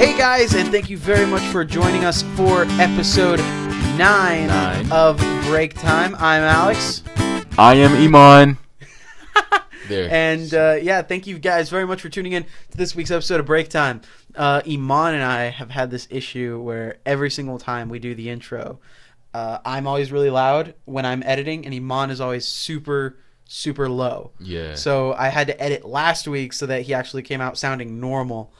Hey guys, and thank you very much for joining us for episode 9 of Break Time. I'm Alex. I am Eman. There. And thank you guys very much for tuning in to this week's episode of Break Time. Eman and I have had this issue where every single time we do the intro, I'm always really loud when I'm editing, and Eman is always super low. Yeah. So I had to edit last week so that he actually came out sounding normal.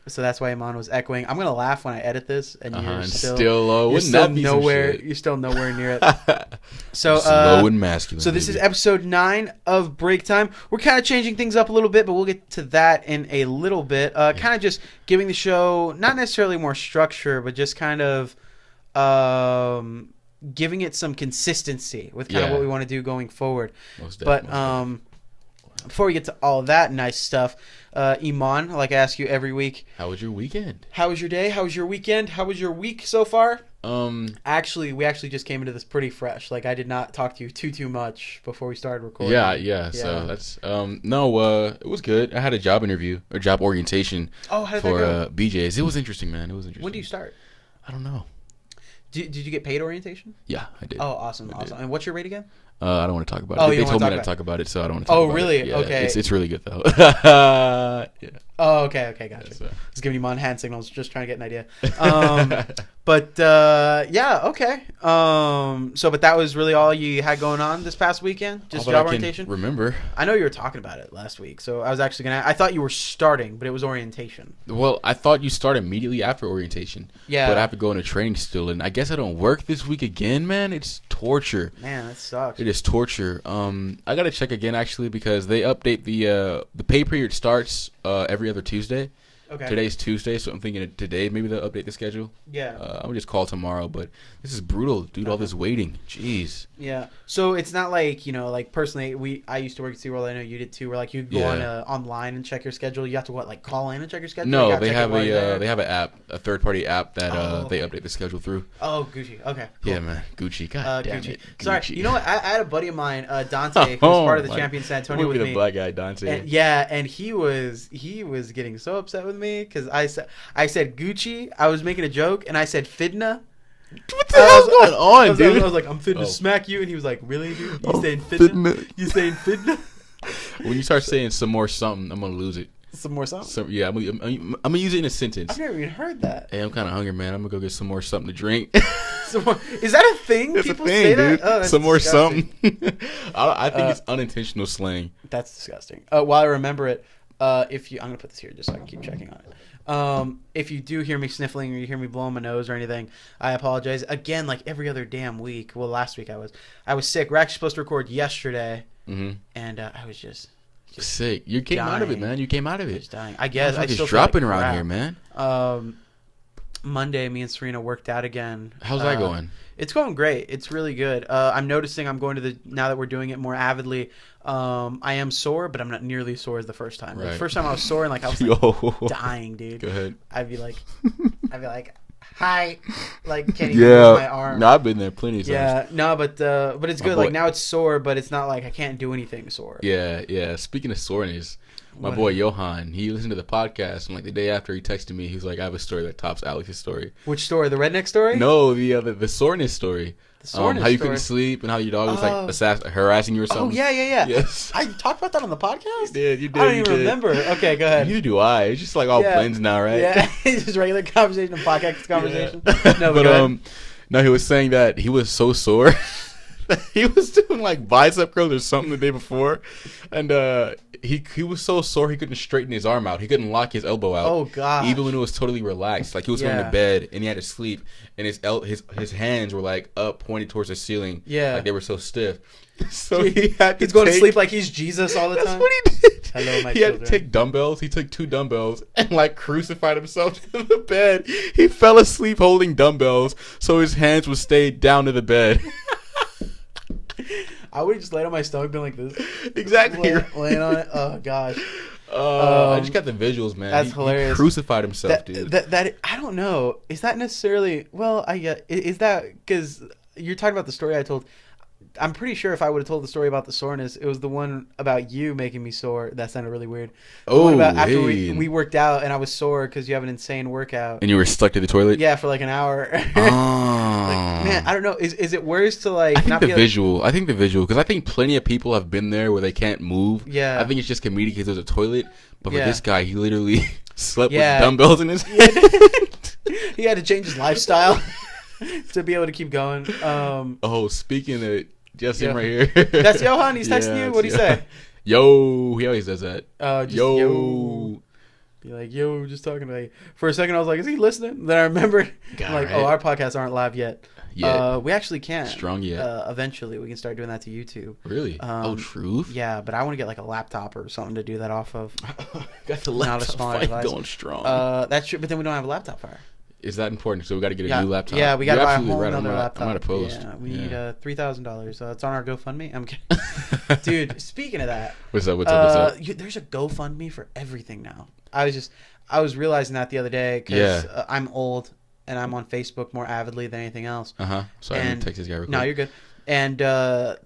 So that's why Eman was echoing. I'm gonna laugh when I edit this, and you're still low. You're still nowhere. You're still nowhere near it. So low and masculine. So this is episode 9 of Break Time. We're kind of changing things up a little bit, but we'll get to that in a little bit. Kind of just giving the show not necessarily more structure, but just kind of giving it some consistency with kind of what we want to do going forward. Before we get to all of that nice stuff, Eman, like I ask you every week, how was your weekend? How was your day? How was your weekend? How was your week so far? Actually, we just came into this pretty fresh. Like, I did not talk to you too much before we started recording. Yeah. So that's it was good. I had a job interview or job orientation for BJ's. It was interesting, man. It was interesting. When do you start? I don't know. Did you get paid orientation? Yeah, I did. Oh, awesome. And what's your rate again? I don't want to talk about it. They told me not to talk about it, so I don't want to talk about it. Oh, really? Yeah, okay. It's really good, though. Yeah. Oh, okay, gotcha. Yeah, just giving you hand signals, just trying to get an idea. Okay. But that was really all you had going on this past weekend? Just job orientation? Remember. I know you were talking about it last week, so I was actually I thought you were starting, but it was orientation. Well, I thought you start immediately after orientation. Yeah. But I have to go into training still, and I guess I don't work this week again, man. It's torture. Man, that sucks. It is torture. I got to check again, actually, because they update the pay period starts every other Tuesday. Okay. Today's Tuesday, so I'm thinking today maybe they'll update the schedule. Yeah. I'm gonna just call tomorrow, but this is brutal, dude. All this waiting, jeez. Yeah. So it's not like personally, I used to work at SeaWorld. I know you did too. Where you go on online and check your schedule. You have to call in and check your schedule. No, they have an app, a third party app that they update the schedule through. Oh, Gucci. Okay. Cool. Yeah, man, Gucci. God damn Gucci. it. Gucci. Sorry, you know what? I had a buddy of mine, Dante, who was part of the Champion San Antonio with me. The black guy, Dante. And he was getting so upset with me because I said Gucci. I was making a joke, and I said Fidna. What the hell's going on, dude? I was like, I'm finna smack you, and he was like, really, dude? You saying Fidna? You saying Fidna? When you start saying some more something, I'm gonna lose it. Some more something? I'm gonna use it in a sentence. I've never even heard that. Hey, I'm kind of hungry, man. I'm gonna go get some more something to drink. Is that a thing? It's People a thing, say dude. That? Oh, that's some more disgusting. something. I think it's unintentional slang. That's disgusting. While I remember it, I'm gonna put this here just so I can keep checking on it. If you do hear me sniffling or you hear me blowing my nose or anything, I apologize. Again, like every other damn week. Well, last week I was sick. We're actually supposed to record yesterday, and I was just sick. You came out of it, man. You came out of it. Just dying. I guess. I still dropping around here, man. Monday, me and Serena worked out again. How's that going? It's going great. It's really good. I'm noticing I'm going to now that we're doing it more avidly. I am sore, but I'm not nearly as sore as the first time. Right. The first time I was sore and I was dying, dude. Go ahead. I'd be like, hi, can't even move my arm. No, I've been there plenty of times. Yeah, no, but it's good. Like now it's sore, but it's not like I can't do anything sore. Yeah. Speaking of soreness. My boy Johan, he listened to the podcast, and the day after he texted me, he was like, I have a story that tops Alex's story. Which story? The redneck story? No, the soreness story. The soreness how you couldn't sleep and how your dog was harassing you or something. Oh, yeah. Yes. I talked about that on the podcast? You did. I don't even remember. Okay, go ahead. Neither do I. It's just all blends now, right? Yeah, it's just regular conversation, a podcast conversation. Yeah. No, but no, he was saying that he was so sore. He was doing bicep curls or something the day before, and he was so sore he couldn't straighten his arm out. He couldn't lock his elbow out. Oh god! Even when it was totally relaxed, he was going to bed and he had to sleep, and his hands were up pointed towards the ceiling. Yeah, they were so stiff. So he's going to sleep like he's Jesus all the time. That's what he did. Hello, my he children. had to take dumbbells. He took 2 dumbbells and crucified himself to the bed. He fell asleep holding dumbbells so his hands would stay down to the bed. I would have just laid on my stomach, been like this. Exactly. Laying on it. Oh gosh. I just got the visuals, man. That's hilarious. He crucified himself, dude. That I don't know. Is that necessarily? Well, is that because you're talking about the story I told? I'm pretty sure if I would have told the story about the soreness, it was the one about you making me sore. That sounded really weird. The one about after we worked out and I was sore because you have an insane workout. And you were stuck to the toilet? Yeah, for like an hour. Oh. Like, man, I don't know. Is it worse to like... I think the visual, because I think plenty of people have been there where they can't move. Yeah. I think it's just comedic because there's a toilet. But for this guy, he literally slept with dumbbells in his hand. He had to change his lifestyle to be able to keep going. Speaking of... Just him right here. That's Johan. He's texting you. What'd he say? Yo, he always does that. Yo. Be like, yo, just talking about you. For a second, I was like, is he listening? Then I remembered. I'm like, our podcasts aren't live yet. We actually can. Strong yet. Eventually, we can start doing that to YouTube. Really? Truth? Yeah, but I want to get like a laptop or something to do that off of. Got the laptop fight going strong. That's true, but then we don't have a laptop fire. Is that important? So we got to get a new laptop. Yeah, we got to buy a whole other laptop. I'm not opposed. Yeah, we need $3,000. It's on our GoFundMe. I'm kidding. Dude, speaking of that. What's up? There's a GoFundMe for everything now. I was realizing that the other day because I'm old and I'm on Facebook more avidly than anything else. Sorry, I'm going to text this guy real quick. No, you're good. And I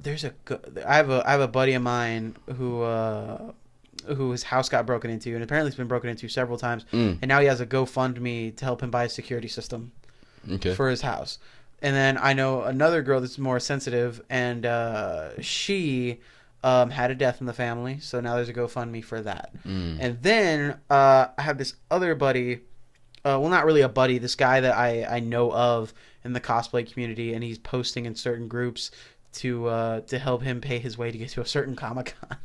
have a buddy of mine who his house got broken into, and apparently it's been broken into several times. And now he has a GoFundMe to help him buy a security system for his house. And then I know another girl that's more sensitive, and she had a death in the family, so now there's a GoFundMe for that. And then I have this other buddy, well, not really a buddy, this guy that I know of in the cosplay community, and he's posting in certain groups to help him pay his way to get to a certain Comic-Con.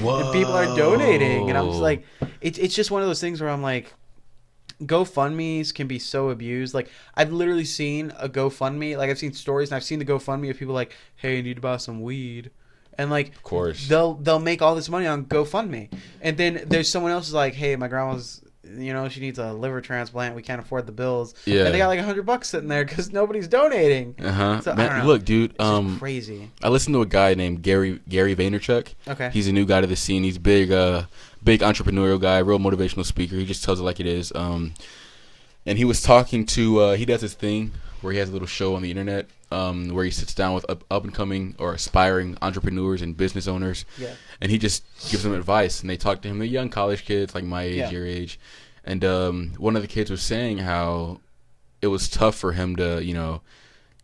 Whoa. And people are donating, and I'm just like, it's just one of those things where I'm like, GoFundMes can be so abused. Like, I've literally seen a GoFundMe, like I've seen stories, and I've seen the GoFundMe of people like, hey, I need to buy some weed, and like, of course, they'll make all this money on GoFundMe, and then there's someone else who's like, hey, my grandma's, she needs a liver transplant. We can't afford the bills. Yeah. And they got like $100 sitting there because nobody's donating. So, man, look, dude. It's crazy. I listened to a guy named Gary Vaynerchuk. Okay. He's a new guy to the scene. He's big entrepreneurial guy, real motivational speaker. He just tells it like it is. And he was talking to. He does this thing where he has a little show on the internet. Where he sits down with up and coming or aspiring entrepreneurs and business owners. Yeah. And he just gives them advice, and they talk to him. They're young college kids, like my age, your age. And one of the kids was saying how it was tough for him to,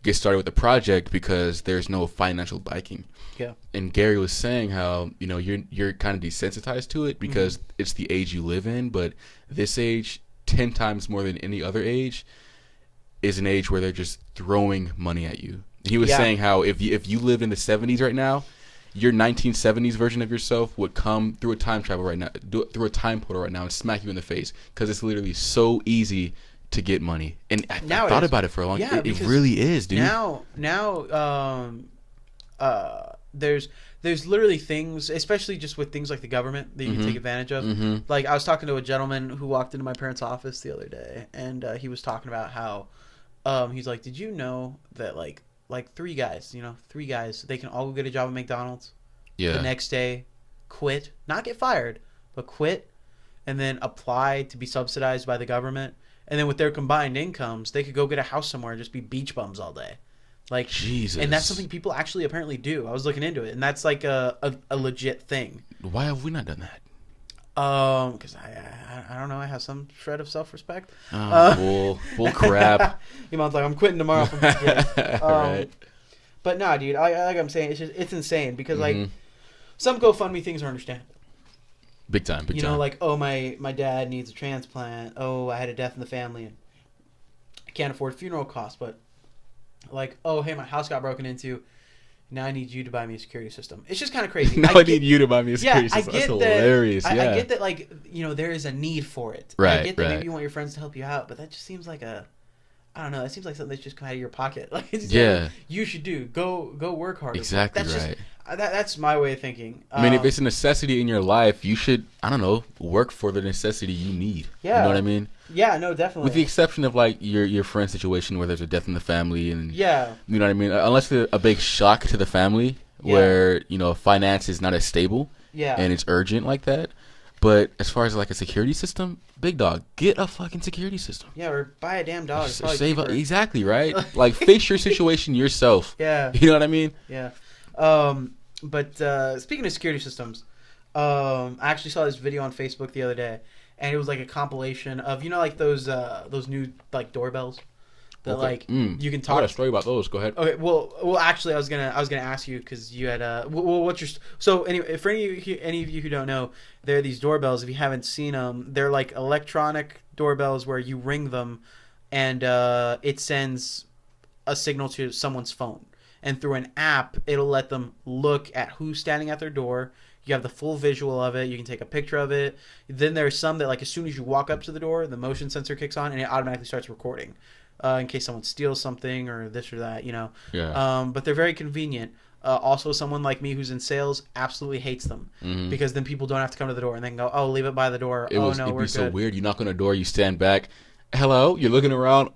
get started with the project because there's no financial backing. Yeah. And Gary was saying how, you're kind of desensitized to it because it's the age you live in, but this age, 10 times more than any other age, is an age where they're just throwing money at you. He was saying how if you lived in the 70s right now, your 1970s version of yourself would come through a time travel right now, through a time portal right now, and smack you in the face because it's literally so easy to get money. And I thought about it for a long time. It really is, dude. There's literally things, especially just with things like the government, that you can take advantage of. Like, I was talking to a gentleman who walked into my parents' office the other day, and he was talking about how he's like, did you know that like three guys, they can all go get a job at McDonald's. Yeah. The next day, quit, not get fired, but quit, and then apply to be subsidized by the government. And then with their combined incomes, they could go get a house somewhere and just be beach bums all day. Like, Jesus. And that's something people actually apparently do. I was looking into it, and that's like a legit thing. Why have we not done that? Because I don't know. I have some shred of self-respect. Bull crap. Eman's like, I'm quitting tomorrow. From Right. But nah, dude. Like I'm saying, it's insane because like some GoFundMe things are understandable. Big time. Like, oh, my dad needs a transplant. Oh, I had a death in the family and I can't afford funeral costs. But like, oh, hey, my house got broken into. Now I need you to buy me a security system. It's just kind of crazy. I need you to buy me a security system. That's hilarious. I get that, like, there is a need for it. Right, I get that maybe you want your friends to help you out, but that just seems like I don't know. That seems like something that's just come out of your pocket. Like, it's like you should do. Go work harder. Exactly right. That's my way of thinking. I mean, if it's a necessity in your life, you should, I don't know, work for the necessity you need. Yeah. You know what I mean? Yeah, no, definitely. With the exception of, like, your friend's situation where there's a death in the family and, you know what I mean? Unless it's a big shock to the family where, finance is not as stable and it's urgent like that. But as far as, like, a security system, big dog, get a fucking security system. Yeah, or buy a damn dog. Exactly, right? Like, face your situation yourself. Yeah. You know what I mean? Yeah. But speaking of security systems, I actually saw this video on Facebook the other day, and it was like a compilation of like those new like doorbells that like you can talk. I got a story about those. Go ahead. Okay, well, actually, I was gonna ask you because you had what's your so anyway for any of you who don't know, there are these doorbells. If you haven't seen them, they're like electronic doorbells where you ring them, and it sends a signal to someone's phone, and through an app, it'll let them look at who's standing at their door. You have the full visual of it. You can take a picture of it. Then there's some that like as soon as you walk up to the door, the motion sensor kicks on and it automatically starts recording. In case someone steals something or this or that, Yeah. But they're very convenient. Also, someone like me who's in sales absolutely hates them because then people don't have to come to the door and they can go, oh, leave it by the door. It'd we're be so good. weird. You knock on the door, you stand back. Hello, you're looking around.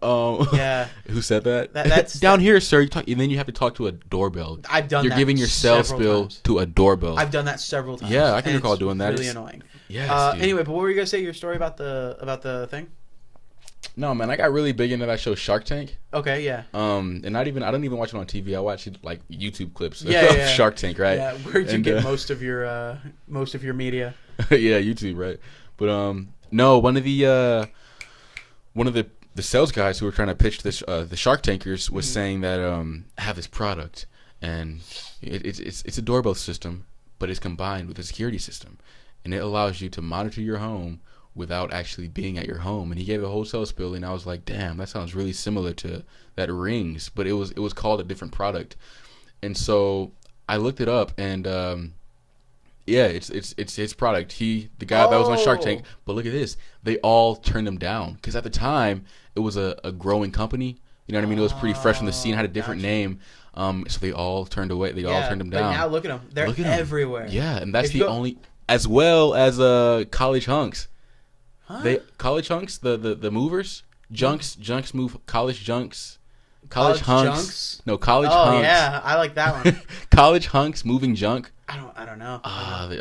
Yeah. Who said that? That's down here, sir. And then you have to talk to a doorbell. I've done. You're giving your sales bill to a doorbell. I've done that several times. Yeah, I can recall doing that. Really annoying. Yeah. Anyway, but what were you gonna say? Your story about the thing? No, man, I got really big into that show Shark Tank. Okay, yeah. And I don't even watch it on TV. I watch it like YouTube clips of yeah. Shark Tank, right? Yeah, where'd you get most of your media? Yeah, YouTube, right? But no, one of the sales guys who were trying to pitch this the Shark Tankers was saying that I have this product and it's a doorbell system, but it's combined with a security system, and it allows you to monitor your home without actually being at your home. And he gave a whole sales spiel, and I was like, damn, that sounds really similar to that Rings, but it was called a different product. And so I looked it up, and yeah, it's his product. The guy that was on Shark Tank. But look at this, they all turned him down because at the time it was a growing company. You know what I mean? It was pretty fresh on the scene, had a different name. So they all turned away. They all turned him down. But now look at them; they're everywhere. Yeah, and that's the only, as well as college hunks. Huh? College hunks, the movers, junks move college junks. College hunks? No, college hunks. Oh yeah, I like that one. College hunks moving junk. I don't know.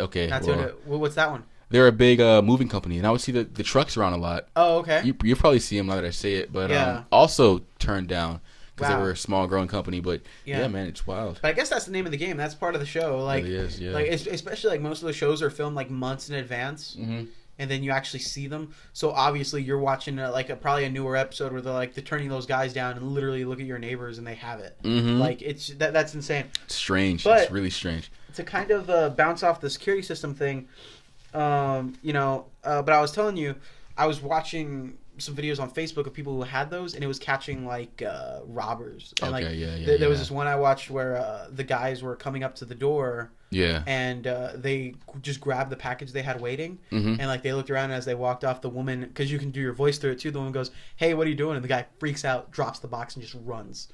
Okay. That's what's that one? They're a big moving company, and I would see the trucks around a lot. Oh, okay. You probably see them now that I say it, but also turned down because they were a small growing company. But yeah, man, it's wild. But I guess that's the name of the game. That's part of the show. Like, it really is, yeah. Like especially like most of the shows are filmed like months in advance. Mm-hmm. And then you actually see them. So obviously you're watching probably a newer episode where they're turning those guys down and literally look at your neighbors and they have it. Mm-hmm. Like that's insane. It's strange. It's really strange. To kind of bounce off the security system thing, but I was telling you, I was watching some videos on Facebook of people who had those, and it was catching robbers. And, there was this one I watched where the guys were coming up to the door. Yeah. And they just grabbed the package they had waiting, mm-hmm. and they looked around, and as they walked off, the woman, because you can do your voice through it too, the woman goes, "Hey, what are you doing?" And the guy freaks out, drops the box, and just runs.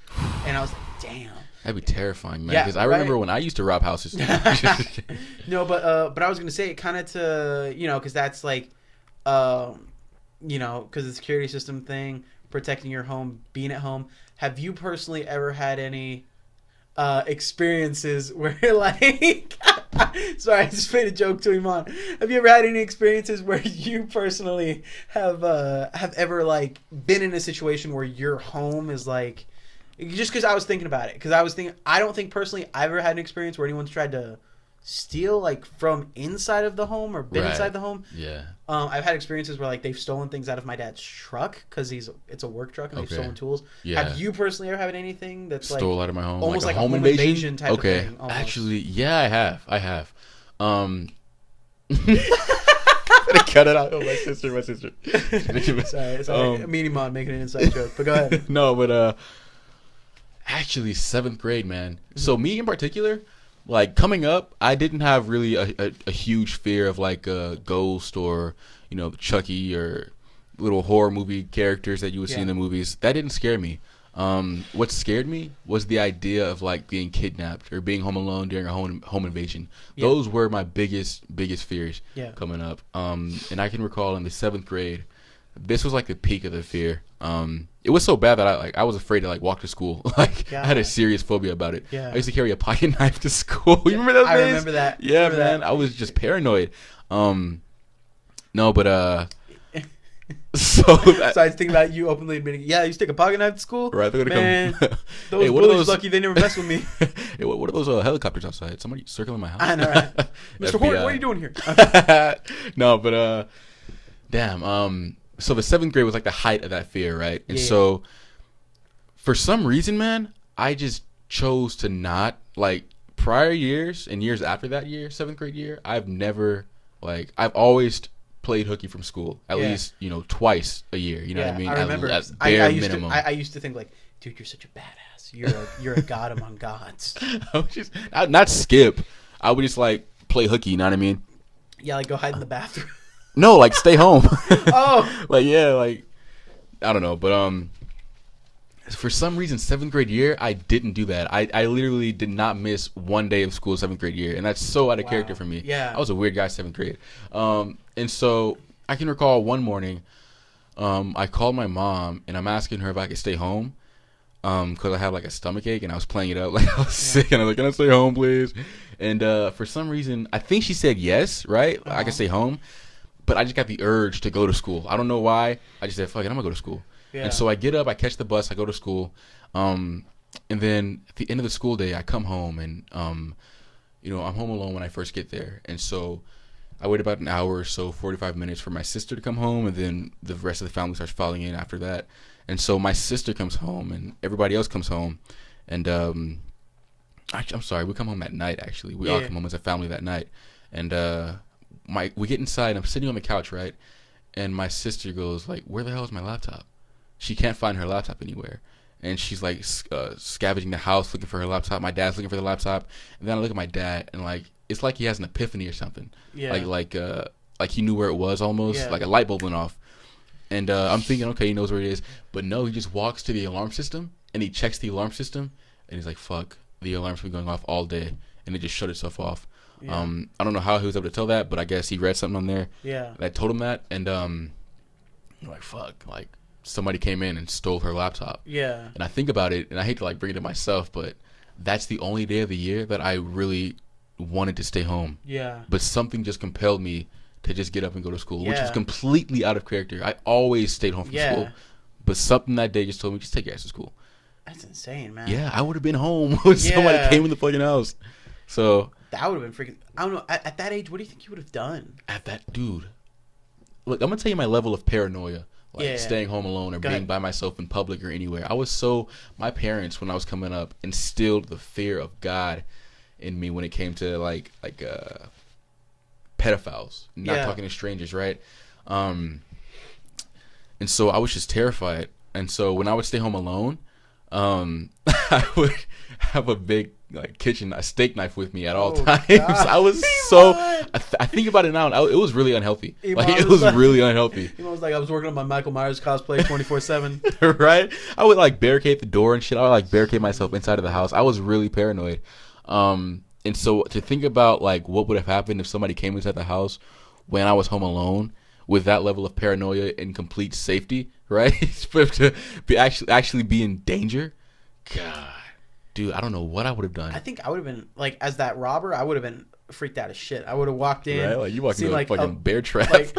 And I was like, "Damn." That'd be terrifying, man. Because I remember when I used to rob houses. No, but I was gonna say it kind of to because that's because the security system thing, protecting your home, being at home. Have you personally ever had any experiences where sorry, I just made a joke to Eman. Have you ever had any experiences where you personally have ever been in a situation where your home is just because I was thinking about it, because I don't think personally I've ever had an experience where anyone's tried to steal from inside of the home or been inside the home. Yeah. I've had experiences where they've stolen things out of my dad's truck because it's a work truck and they've stolen tools. Yeah. Have you personally ever had anything that's stole out of my home, almost like a home invasion type of thing? Okay, actually, yeah, I have. Cut it out. Oh, my sister. Sorry. Me and Eman making an inside joke, but go ahead. No, but actually, 7th grade, man. Mm-hmm. So me in particular. Coming up, I didn't have really a huge fear of a ghost or Chucky or little horror movie characters that you would see in the movies. That didn't scare me. What scared me was the idea of being kidnapped or being home alone during a home invasion. Yeah. Those were my biggest fears coming up. And I can recall in the 7th grade, this was the peak of the fear. It was so bad that I was afraid to walk to school. I had a serious phobia about it. Yeah. I used to carry a pocket knife to school. You remember those days? I remember that. Yeah, man. I was just paranoid. No, but So I was thinking about you openly admitting, yeah, I used to take a pocket knife to school. Right, they're gonna come. Those hey, bullies lucky they never messed with me. Hey, what are those helicopters outside? Somebody circling my house. I know, right? Mr. Horton, what are you doing here? No, but damn. So the 7th grade was like the height of that fear, right? And so for some reason, man, I just chose to not like prior years and years after that year, 7th grade year. I've always played hooky from school at least, twice a year. You know what I mean? I remember. At bare minimum. I used to think like, dude, you're such a badass. You're a god among gods. I would just not skip. I would just like play hooky. You know what I mean? Yeah, like go hide in the bathroom. No, like stay home. Oh, like yeah, like I don't know, but for some reason 7th grade year I didn't do that. I literally did not miss one day of school 7th grade year, and that's so out of character for me. Yeah, I was a weird guy 7th grade. And so I can recall one morning, I called my mom and I'm asking her if I could stay home, because I had like a stomach ache and I was playing it up like I was sick, and I was like, can I stay home, please? And for some reason I think she said yes, right? I could stay home. But I just got the urge to go to school. I don't know why. I just said, fuck it, I'm going to go to school. Yeah. And so I get up, I catch the bus, I go to school. And then at the end of the school day, I come home. And, I'm home alone when I first get there. And so I wait about an hour or so, 45 minutes for my sister to come home. And then the rest of the family starts filing in after that. And so my sister comes home and everybody else comes home. And I'm sorry, we come home at night, actually. We all come home as a family that night. And we get inside, I'm sitting on the couch, right? And my sister goes like, where the hell is my laptop? She can't find her laptop anywhere. And she's like scavenging the house looking for her laptop. My dad's looking for the laptop. And then I look at my dad and like, it's like he has an epiphany or something. Yeah. Like he knew where it was almost. Yeah. Like a light bulb went off. And I'm thinking, okay, he knows where it is. But no, he just walks to the alarm system and he checks the alarm system. And he's like, fuck, the alarm's been going off all day. And it just shut itself off. Yeah. I don't know how he was able to tell that, but I guess he read something on there that told him that. And like, fuck, like somebody came in and stole her laptop. Yeah. And I think about it, and I hate to like bring it to myself, but that's the only day of the year that I really wanted to stay home. Yeah. But something just compelled me to just get up and go to school, which was completely out of character. I always stayed home from school, but something that day just told me, just take your ass to school. That's insane, man. Yeah, I would have been home when somebody came in the fucking house. So that would have been freaking. I don't know. At that age, what do you think you would have done? At that, dude. Look, I'm gonna tell you my level of paranoia, like staying home alone or being by myself in public or anywhere. My parents, when I was coming up, instilled the fear of God in me when it came to like pedophiles, not talking to strangers, right? And so I was just terrified. And so when I would stay home alone, I would have a big a steak knife with me at all times. God. I was I think about it now, and it was really unhealthy. It was really unhealthy. It was like I was working on my Michael Myers cosplay 24/7. Right? I would like barricade the door and shit. I would like barricade myself inside of the house. I was really paranoid. And so to think about like what would have happened if somebody came inside the house when I was home alone with that level of paranoia and complete safety, right? To be actually be in danger. God. Dude, I don't know what I would have done. I think I would have been, like, as that robber, I would have been freaked out as shit. I would have walked in. Right? Like, you walked into like a fucking bear trap. Like,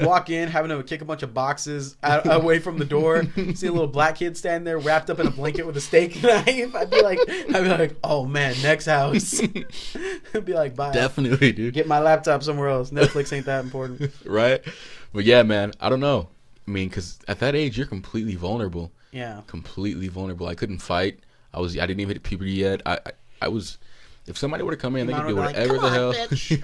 walk in, having to kick a bunch of boxes away from the door. See a little black kid standing there wrapped up in a blanket with a steak knife. I'd be like, oh, man, next house. I'd be like, bye. Definitely, dude. Get my laptop somewhere else. Netflix ain't that important. Right? But, yeah, man, I don't know. I mean, because at that age, you're completely vulnerable. Yeah. Completely vulnerable. I couldn't fight. I didn't even hit puberty yet. I was, if somebody were to come in, they could do whatever the hell.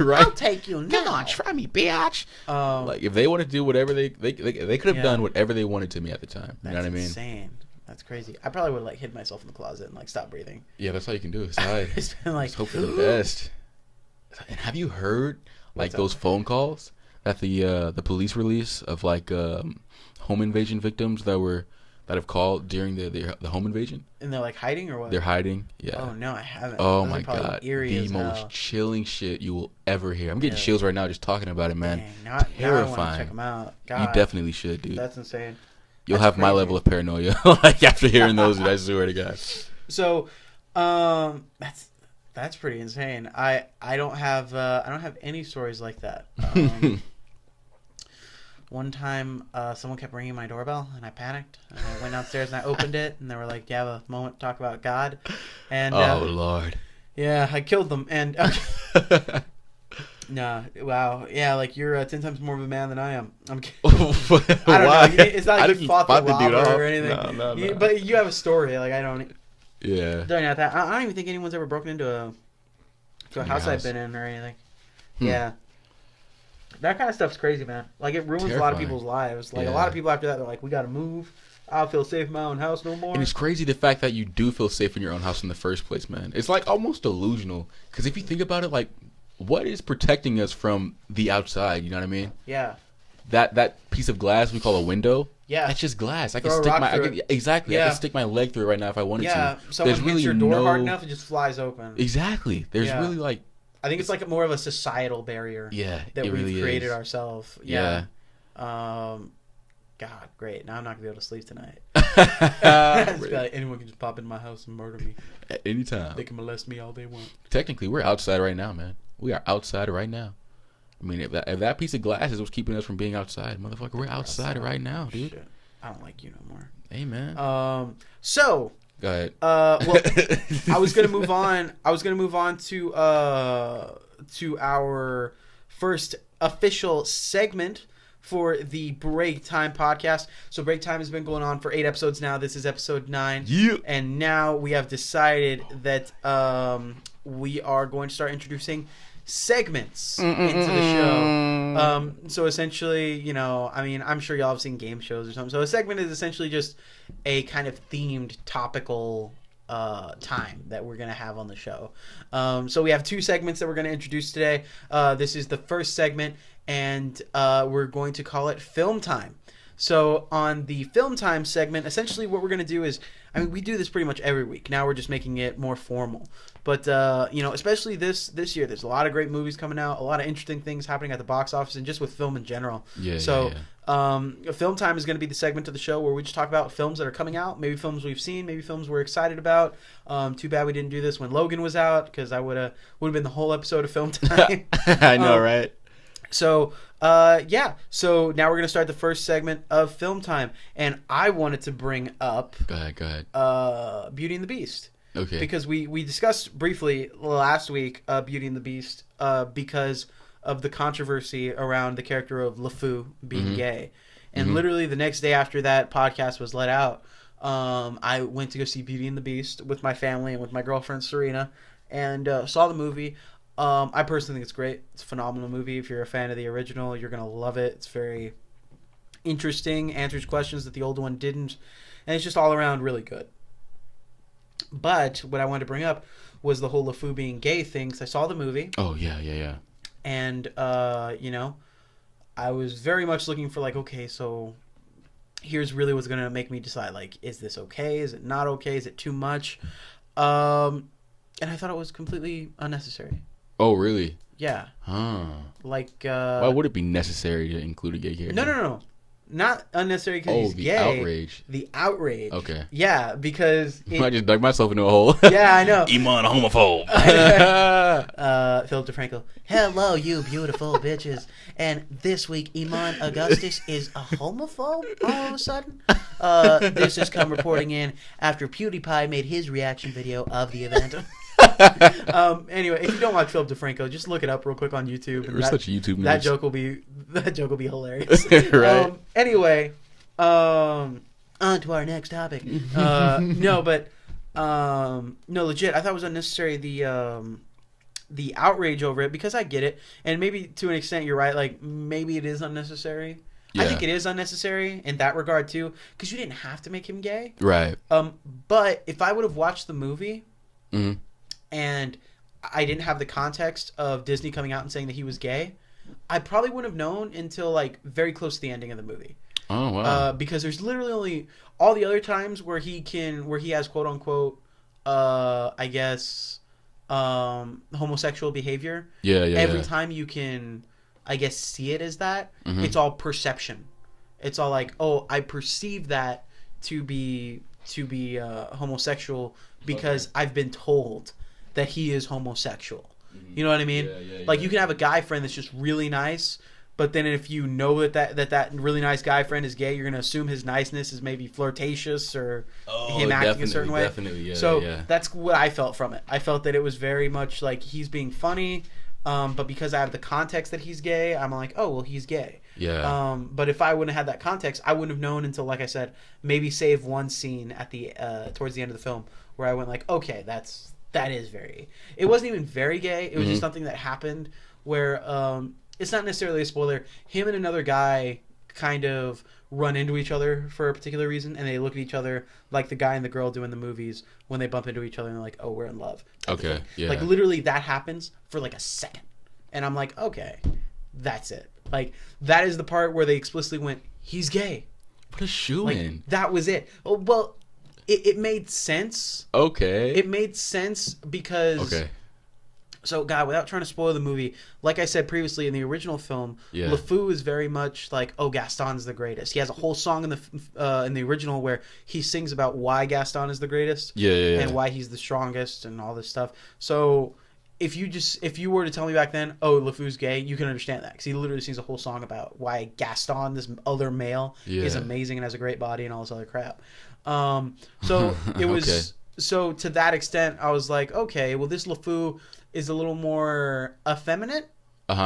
Right? I'll take you now. Come on, try me, bitch. Like if they wanted to do whatever they could have done whatever they wanted to me at the time. You know what I mean? Insane. That's crazy. I probably would have hid myself in the closet and stop breathing. Yeah, that's all you can do is hide. It's been just hope for the best. And have you heard those phone calls that the police release of home invasion victims that have called during the home invasion? And they're hiding or what? They're hiding, yeah. Oh, no, I haven't. Oh, my God. The most chilling shit you will ever hear. I'm getting chills right now just talking about it, man. Dang, terrifying. Now I want to check them out. God. You definitely should, dude. That's insane. You'll have my level of paranoia after hearing those, I swear to God. So, that's pretty insane. I don't have any stories like that. One time, someone kept ringing my doorbell, and I panicked. And I went downstairs and I opened it, and they were like, "Do you have a moment to talk about God?" And oh Lord. Yeah, I killed them. And nah, wow, yeah, like you're 10 times more of a man than I am. I'm kidding. I don't know. It's not like you fought the robber or anything. No. But you have a story. Like I don't. Yeah. Don't know that. I don't even think anyone's ever broken into a house I've been in or anything. Yeah. That kind of stuff's crazy, man. Like, it ruins a lot of people's lives. Like, a lot of people after that, they're like, we got to move. I don't feel safe in my own house no more. And it's crazy the fact that you do feel safe in your own house in the first place, man. It's, like, almost delusional. Because if you think about it, like, what is protecting us from the outside? You know what I mean? Yeah. That piece of glass we call a window. Yeah. That's just glass. I can stick exactly. Yeah. I can stick my leg through it right now if I wanted to. Yeah. Someone hits really your door hard enough, it just flies open. Exactly. There's really, like... I think it's like more of a societal barrier. Yeah, that we've really created ourselves. Yeah. God, great. Now I'm not gonna be able to sleep tonight. Like, anyone can just pop in my house and murder me at any time. They can molest me all they want. Technically, we're outside right now, man. We are outside right now. I mean, if that piece of glass is what's keeping us from being outside, motherfucker, we're outside right now, dude. Shit. I don't like you no more. Hey, man. So. Go ahead. Well, I was gonna move on. To our first official segment for the Break Time podcast. So Break Time has been going on for 8 episodes now. This is episode 9. Yeah. And now we have decided that we are going to start introducing segments into the show. So essentially, you know, I mean, I'm sure y'all have seen game shows or something. So a segment is essentially just a kind of themed topical time that we're going to have on the show. So we have 2 segments that we're going to introduce today. This is the first segment, and we're going to call it Film Time. So on the Film Time segment, essentially what we're going to do is, I mean, we do this pretty much every week. Now we're just making it more formal. But, you know, especially this year, there's a lot of great movies coming out, a lot of interesting things happening at the box office and just with film in general. Film Time is going to be the segment of the show where we just talk about films that are coming out, maybe films we've seen, maybe films we're excited about. Too bad we didn't do this when Logan was out, because I would have been the whole episode of Film Time. I know, right? So, So now we're going to start the first segment of Film Time. And I wanted to bring up... Go ahead. Beauty and the Beast. Okay. Because we discussed briefly last week Beauty and the Beast because of the controversy around the character of LeFou being gay. And literally the next day after that podcast was let out, I went to go see Beauty and the Beast with my family and with my girlfriend Serena and saw the movie. I personally think it's great. It's a phenomenal movie. If you're a fan of the original, you're going to love it. It's very interesting, answers questions that the old one didn't, and it's just all around really good. But what I wanted to bring up was the whole LeFou being gay thing, because I saw the movie. Oh, yeah. And, you know, I was very much looking for, like, okay, so here's really what's going to make me decide, like, is this okay? Is it not okay? Is it too much? And I thought it was completely unnecessary. Oh, really? Yeah. Huh. Like, why would it be necessary to include a gay character? No. Not unnecessary because he's gay. Outrage. The outrage. Okay. Yeah, because... I just dug myself into a hole. Yeah, I know. Eman, a homophobe. Philip DeFranco. Hello, you beautiful bitches. And this week, Eman Augustus is a homophobe all of a sudden? This has come reporting in after PewDiePie made his reaction video of the event. Anyway, if you don't watch Philip DeFranco, just look it up real quick on YouTube. We're such YouTube nerds. That joke will be hilarious. Right. Anyway, on to our next topic. No, legit. I thought it was unnecessary the outrage over it, because I get it, and maybe to an extent you're right. Like, maybe it is unnecessary. Yeah. I think it is unnecessary in that regard too, because you didn't have to make him gay. Right. But if I would have watched the movie. And I didn't have the context of Disney coming out and saying that he was gay, I probably wouldn't have known until like very close to the ending of the movie. Oh wow! Because there's literally only all the other times where he has quote unquote, I guess, homosexual behavior. Yeah. Every time you can, I guess, see it as that. It's all perception. It's all like, oh, I perceive that to be homosexual because I've been told that he is homosexual. You know what I mean? Yeah. Like, you can have a guy friend that's just really nice, But then if you know that really nice guy friend is gay, you're gonna assume his niceness is maybe flirtatious or him acting a certain way. Definitely, yeah. So that's what I felt from it. I felt that it was very much like he's being funny, but because I have the context that he's gay, I'm like, oh well, he's gay. Yeah. But if I wouldn't have had that context, I wouldn't have known until, like I said, maybe save one scene at the towards the end of the film where I went like, okay, that is very. It wasn't even very gay. It was just something that happened where it's not necessarily a spoiler. Him and another guy kind of run into each other for a particular reason, and they look at each other like the guy and the girl do in the movies when they bump into each other and they're like, oh, we're in love. Okay, yeah. Like literally that happens for like a second. And I'm like, okay, that's it. Like that is the part where they explicitly went, he's gay. What a shoo-in. Like, that was it. Oh, well, it made sense. Okay. It made sense because... Okay. So, God, without trying to spoil the movie, like I said previously, in the original film, LeFou is very much like, oh, Gaston's the greatest. He has a whole song in the original where he sings about why Gaston is the greatest, and why he's the strongest, and all this stuff. So, if you were to tell me back then, oh, LeFou's gay, you can understand that because he literally sings a whole song about why Gaston, this other male, is amazing and has a great body and all this other crap. So it was. Okay. So to that extent, I was like, okay, well, this LeFou is a little more effeminate.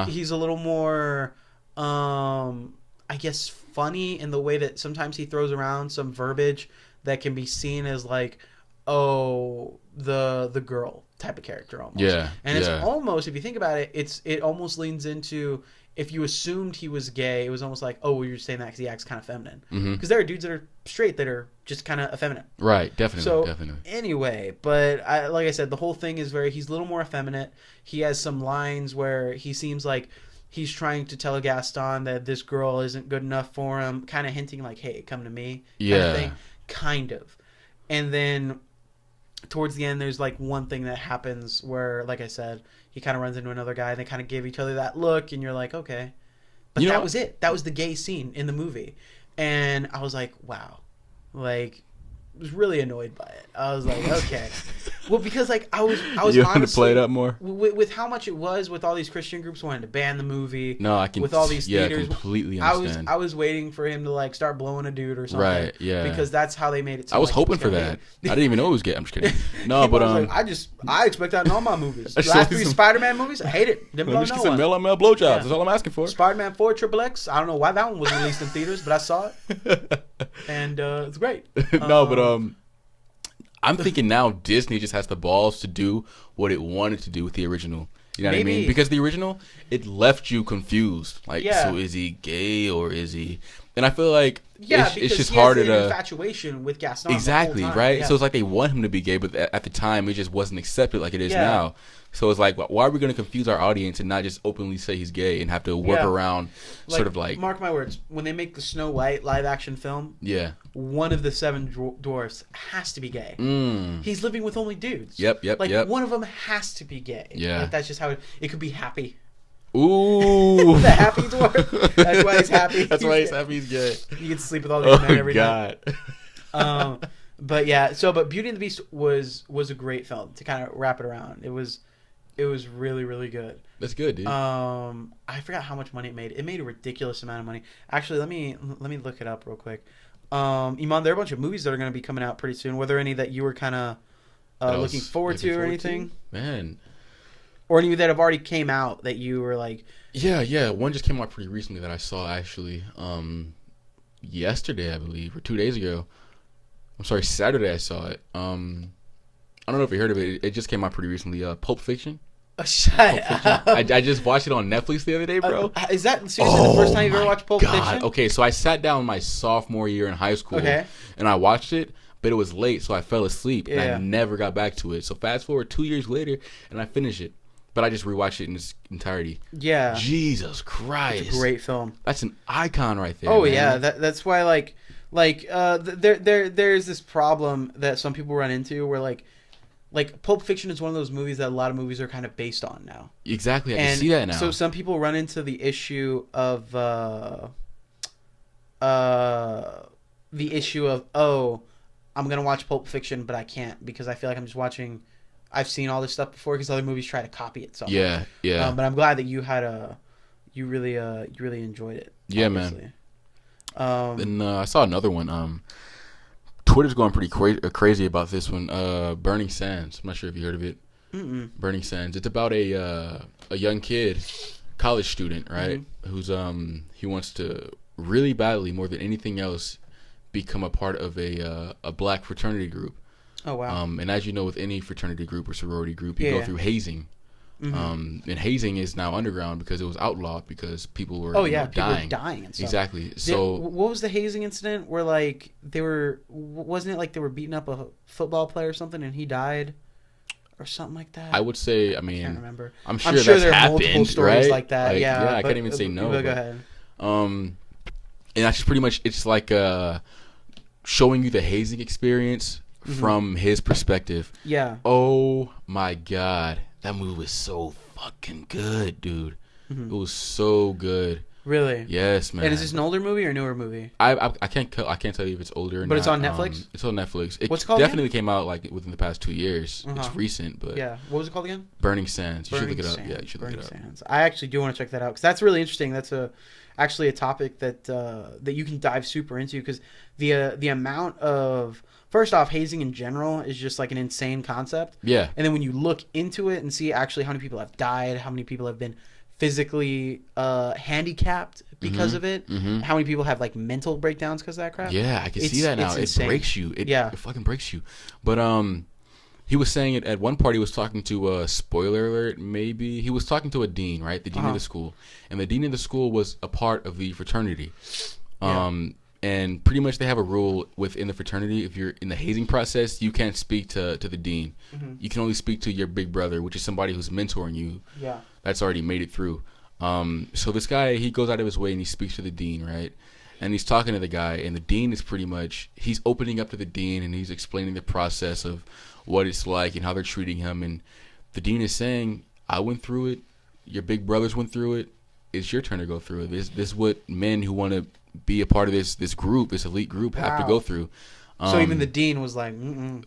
He's a little more, I guess, funny in the way that sometimes he throws around some verbiage that can be seen as like, oh, the girl type of character almost. Yeah. And it's almost, if you think about it, it almost leans into, if you assumed he was gay, it was almost like, oh, well, you're saying that because he acts kind of feminine. Because there are dudes that are straight that are just kind of effeminate. Right, definitely. So, definitely. Anyway, but like I said, the whole thing is he's a little more effeminate. He has some lines where he seems like he's trying to tell Gaston that this girl isn't good enough for him, kind of hinting like, hey, come to me. Kind of thing. Kind of. And then towards the end, there's like one thing that happens where, like I said, he kind of runs into another guy and they kind of give each other that look and you're like, okay. But that was it. That was the gay scene in the movie. And I was like, wow. Like, I was really annoyed by it. I was like, okay. Well, because like I was you honestly, wanted to play it up more with how much it was with all these Christian groups wanting to ban the movie. No, I can with all these theaters. Completely understand. I was waiting for him to like start blowing a dude or something. Right. Yeah. Because that's how they made it. I was hoping for that. I didn't even know it was gay. I'm just kidding. No, but like, I expect that in all my movies. The last 3 Spider-Man movies, I hate it. Didn't blow no one. Male on male blowjobs. Yeah. That's all I'm asking for. Spider-Man 4 XXX. I don't know why that one was released in theaters, but I saw it, and it's great. No, but I'm thinking now Disney just has the balls to do what it wanted to do with the original. You know what I mean? Because the original, it left you confused. Like, so is he gay or is he? And I feel like it's just harder to infatuation with Gaston. Exactly, right? Yeah. So it's like they want him to be gay, but at the time it just wasn't accepted like it is now. So it's like, why are we going to confuse our audience and not just openly say he's gay and have to work around sort of like... Mark my words, when they make the Snow White live-action film, one of the 7 dwarfs has to be gay. He's living with only dudes. Yep. One of them has to be gay. Yeah. Like, that's just how it could be Happy. Ooh. The happy dwarf. That's why he's happy. That's why he's happy he's gay. He gets to sleep with all these men every night. But yeah, but Beauty and the Beast was a great film to kind of wrap it around. It was really, really good. That's good, dude. I forgot how much money it made. It made a ridiculous amount of money. Actually, let me look it up real quick. Eman, there are a bunch of movies that are going to be coming out pretty soon. Were there any that you were kind of looking forward to or anything? Man. Or any that have already came out that you were like... Yeah. One just came out pretty recently that I saw actually yesterday, I believe, or 2 days ago. I'm sorry, Saturday I saw it. I don't know if you heard of it. It just came out pretty recently. Pulp Fiction. Oh, shut up. I just watched it on Netflix the other day, bro. Is that seriously the first time you've ever watched Pulp Fiction? Okay, so I sat down my sophomore year in high school, and I watched it, but it was late, so I fell asleep, and I never got back to it. So fast forward 2 years later, and I finished it. But I just rewatched it in its entirety. Yeah. Jesus Christ. It's a great film. That's an icon right there. Oh, man. Yeah. That's why, there's this problem that some people run into where, like Pulp Fiction is one of those movies that a lot of movies are kind of based on now. Exactly. I can see that now. So some people run into the issue of, I'm going to watch Pulp Fiction, but I can't because I feel like I'm just watching... I've seen all this stuff before because other movies try to copy it so much. Yeah. But I'm glad that you had you really enjoyed it. Yeah, obviously. Man. And I saw another one. Twitter's going pretty crazy about this one. Burning Sands. I'm not sure if you heard of it. Mm-mm. Burning Sands. It's about a young kid, college student, right? Mm-hmm. Who's he wants to really badly, more than anything else, become a part of a black fraternity group. Oh wow! And as you know, with any fraternity group or sorority group, you go through hazing. Mm-hmm. And hazing is now underground because it was outlawed because people were people dying. Were dying and stuff. Exactly. So what was the hazing incident where like wasn't it like they were beating up a football player or something and he died or something like that? I would say, I mean, can't remember. I'm sure that's there are happened, multiple stories right? like that. Yeah, I can't even say no. Go ahead. And that's just pretty much, it's like showing you the hazing experience from his perspective. Yeah. Oh my God. That movie was so fucking good, dude. It was so good. Really? Yes, man. And is this an older movie or a newer movie? I can't tell you if it's older or not. But it's on Netflix? It's on Netflix. What's it called definitely again? came out like within the past 2 years. It's recent, but yeah. What was it called again? Burning Sands. You should look it up. Sands. Yeah, you should look it up. Sands. I actually do want to check that out because that's really interesting. That's actually a topic that you can dive super into because the amount of, first off, hazing in general is just like an insane concept. Yeah. And then when you look into it and see actually how many people have died, how many people have been physically handicapped because of it, how many people have like mental breakdowns because of that crap. Yeah, I can see that now. It breaks you. It fucking breaks you. But he was saying it at one part. He was talking to spoiler alert, maybe he was talking to a dean, right? The dean of the school, and the dean of the school was a part of the fraternity. And pretty much they have a rule within the fraternity. If you're in the hazing process, you can't speak to the dean. You can only speak to your big brother, which is somebody who's mentoring you. Yeah. That's already made it through. So this guy, he goes out of his way and he speaks to the dean, right? And he's talking to the guy, and the dean is pretty much, he's opening up to the dean and he's explaining the process of what it's like and how they're treating him. And the dean is saying, I went through it. Your big brothers went through it. It's your turn to go through it. This is what men who want to be a part of this group, this elite group, have to go through. So even the dean was like,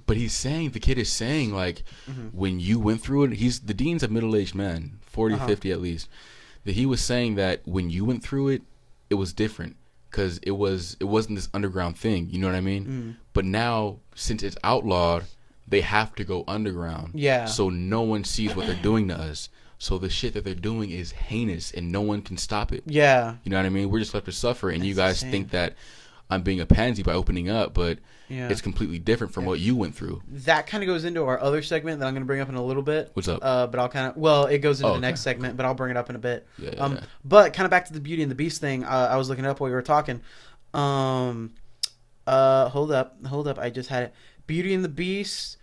But the kid is saying, like, when you went through it, the dean's a middle-aged man, 40, 50 at least, that he was saying that when you went through it, it was different because it wasn't this underground thing, you know what I mean? But now, since it's outlawed, they have to go underground. Yeah. So no one sees what they're doing to us. So the shit that they're doing is heinous, and no one can stop it. Yeah. You know what I mean? We're just left to suffer, and That's you guys insane. think that I'm being a pansy by opening up, but it's completely different from what you went through. That kind of goes into our other segment that I'm going to bring up in a little bit. What's up? But I'll it goes into the next segment, but I'll bring it up in a bit. Yeah. But kind of back to the Beauty and the Beast thing. I was looking it up while we were talking. Hold up. I just had it. Beauty and the Beast.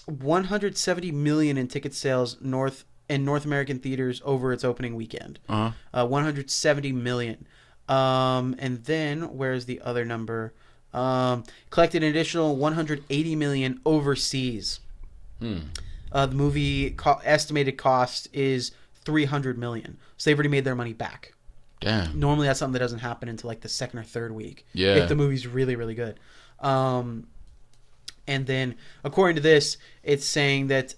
170 million in ticket sales North American theaters over its opening weekend. 170 million. And then where's the other number? Collected an additional 180 million overseas. The movie estimated cost is 300 million. So they've already made their money back. Damn. Normally that's something that doesn't happen until like the second or third week. Yeah. If the movie's really, really good. And then, according to this, it's saying that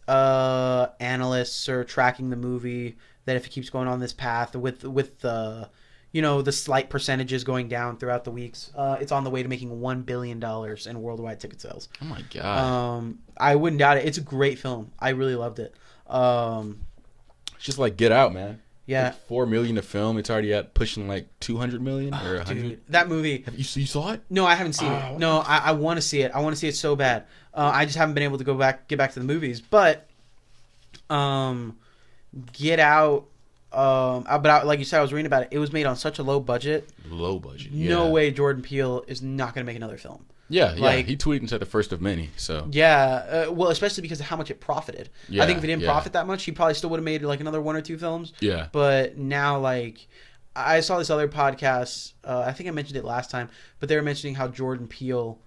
analysts are tracking the movie, that if it keeps going on this path with the slight percentages going down throughout the weeks, it's on the way to making $1 billion in worldwide ticket sales. Oh, my God. I wouldn't doubt it. It's a great film. I really loved it. It's just like Get Out, man. Yeah. Like $4 million a film. It's already at pushing like 200 million or 100. Dude, that movie. You saw it? No, I haven't seen it. No, I want to see it. I want to see it so bad. I just haven't been able to get back to the movies. But Get Out. Like you said, I was reading about it. It was made on such a low budget. Yeah. No way Jordan Peele is not going to make another film. Yeah. He tweeted and said the first of many. So yeah, well, especially because of how much it profited. Yeah, I think if it didn't profit that much, he probably still would have made like another 1 or 2 films. Yeah. But now, like, I saw this other podcast. I think I mentioned it last time, but they were mentioning how Jordan Peele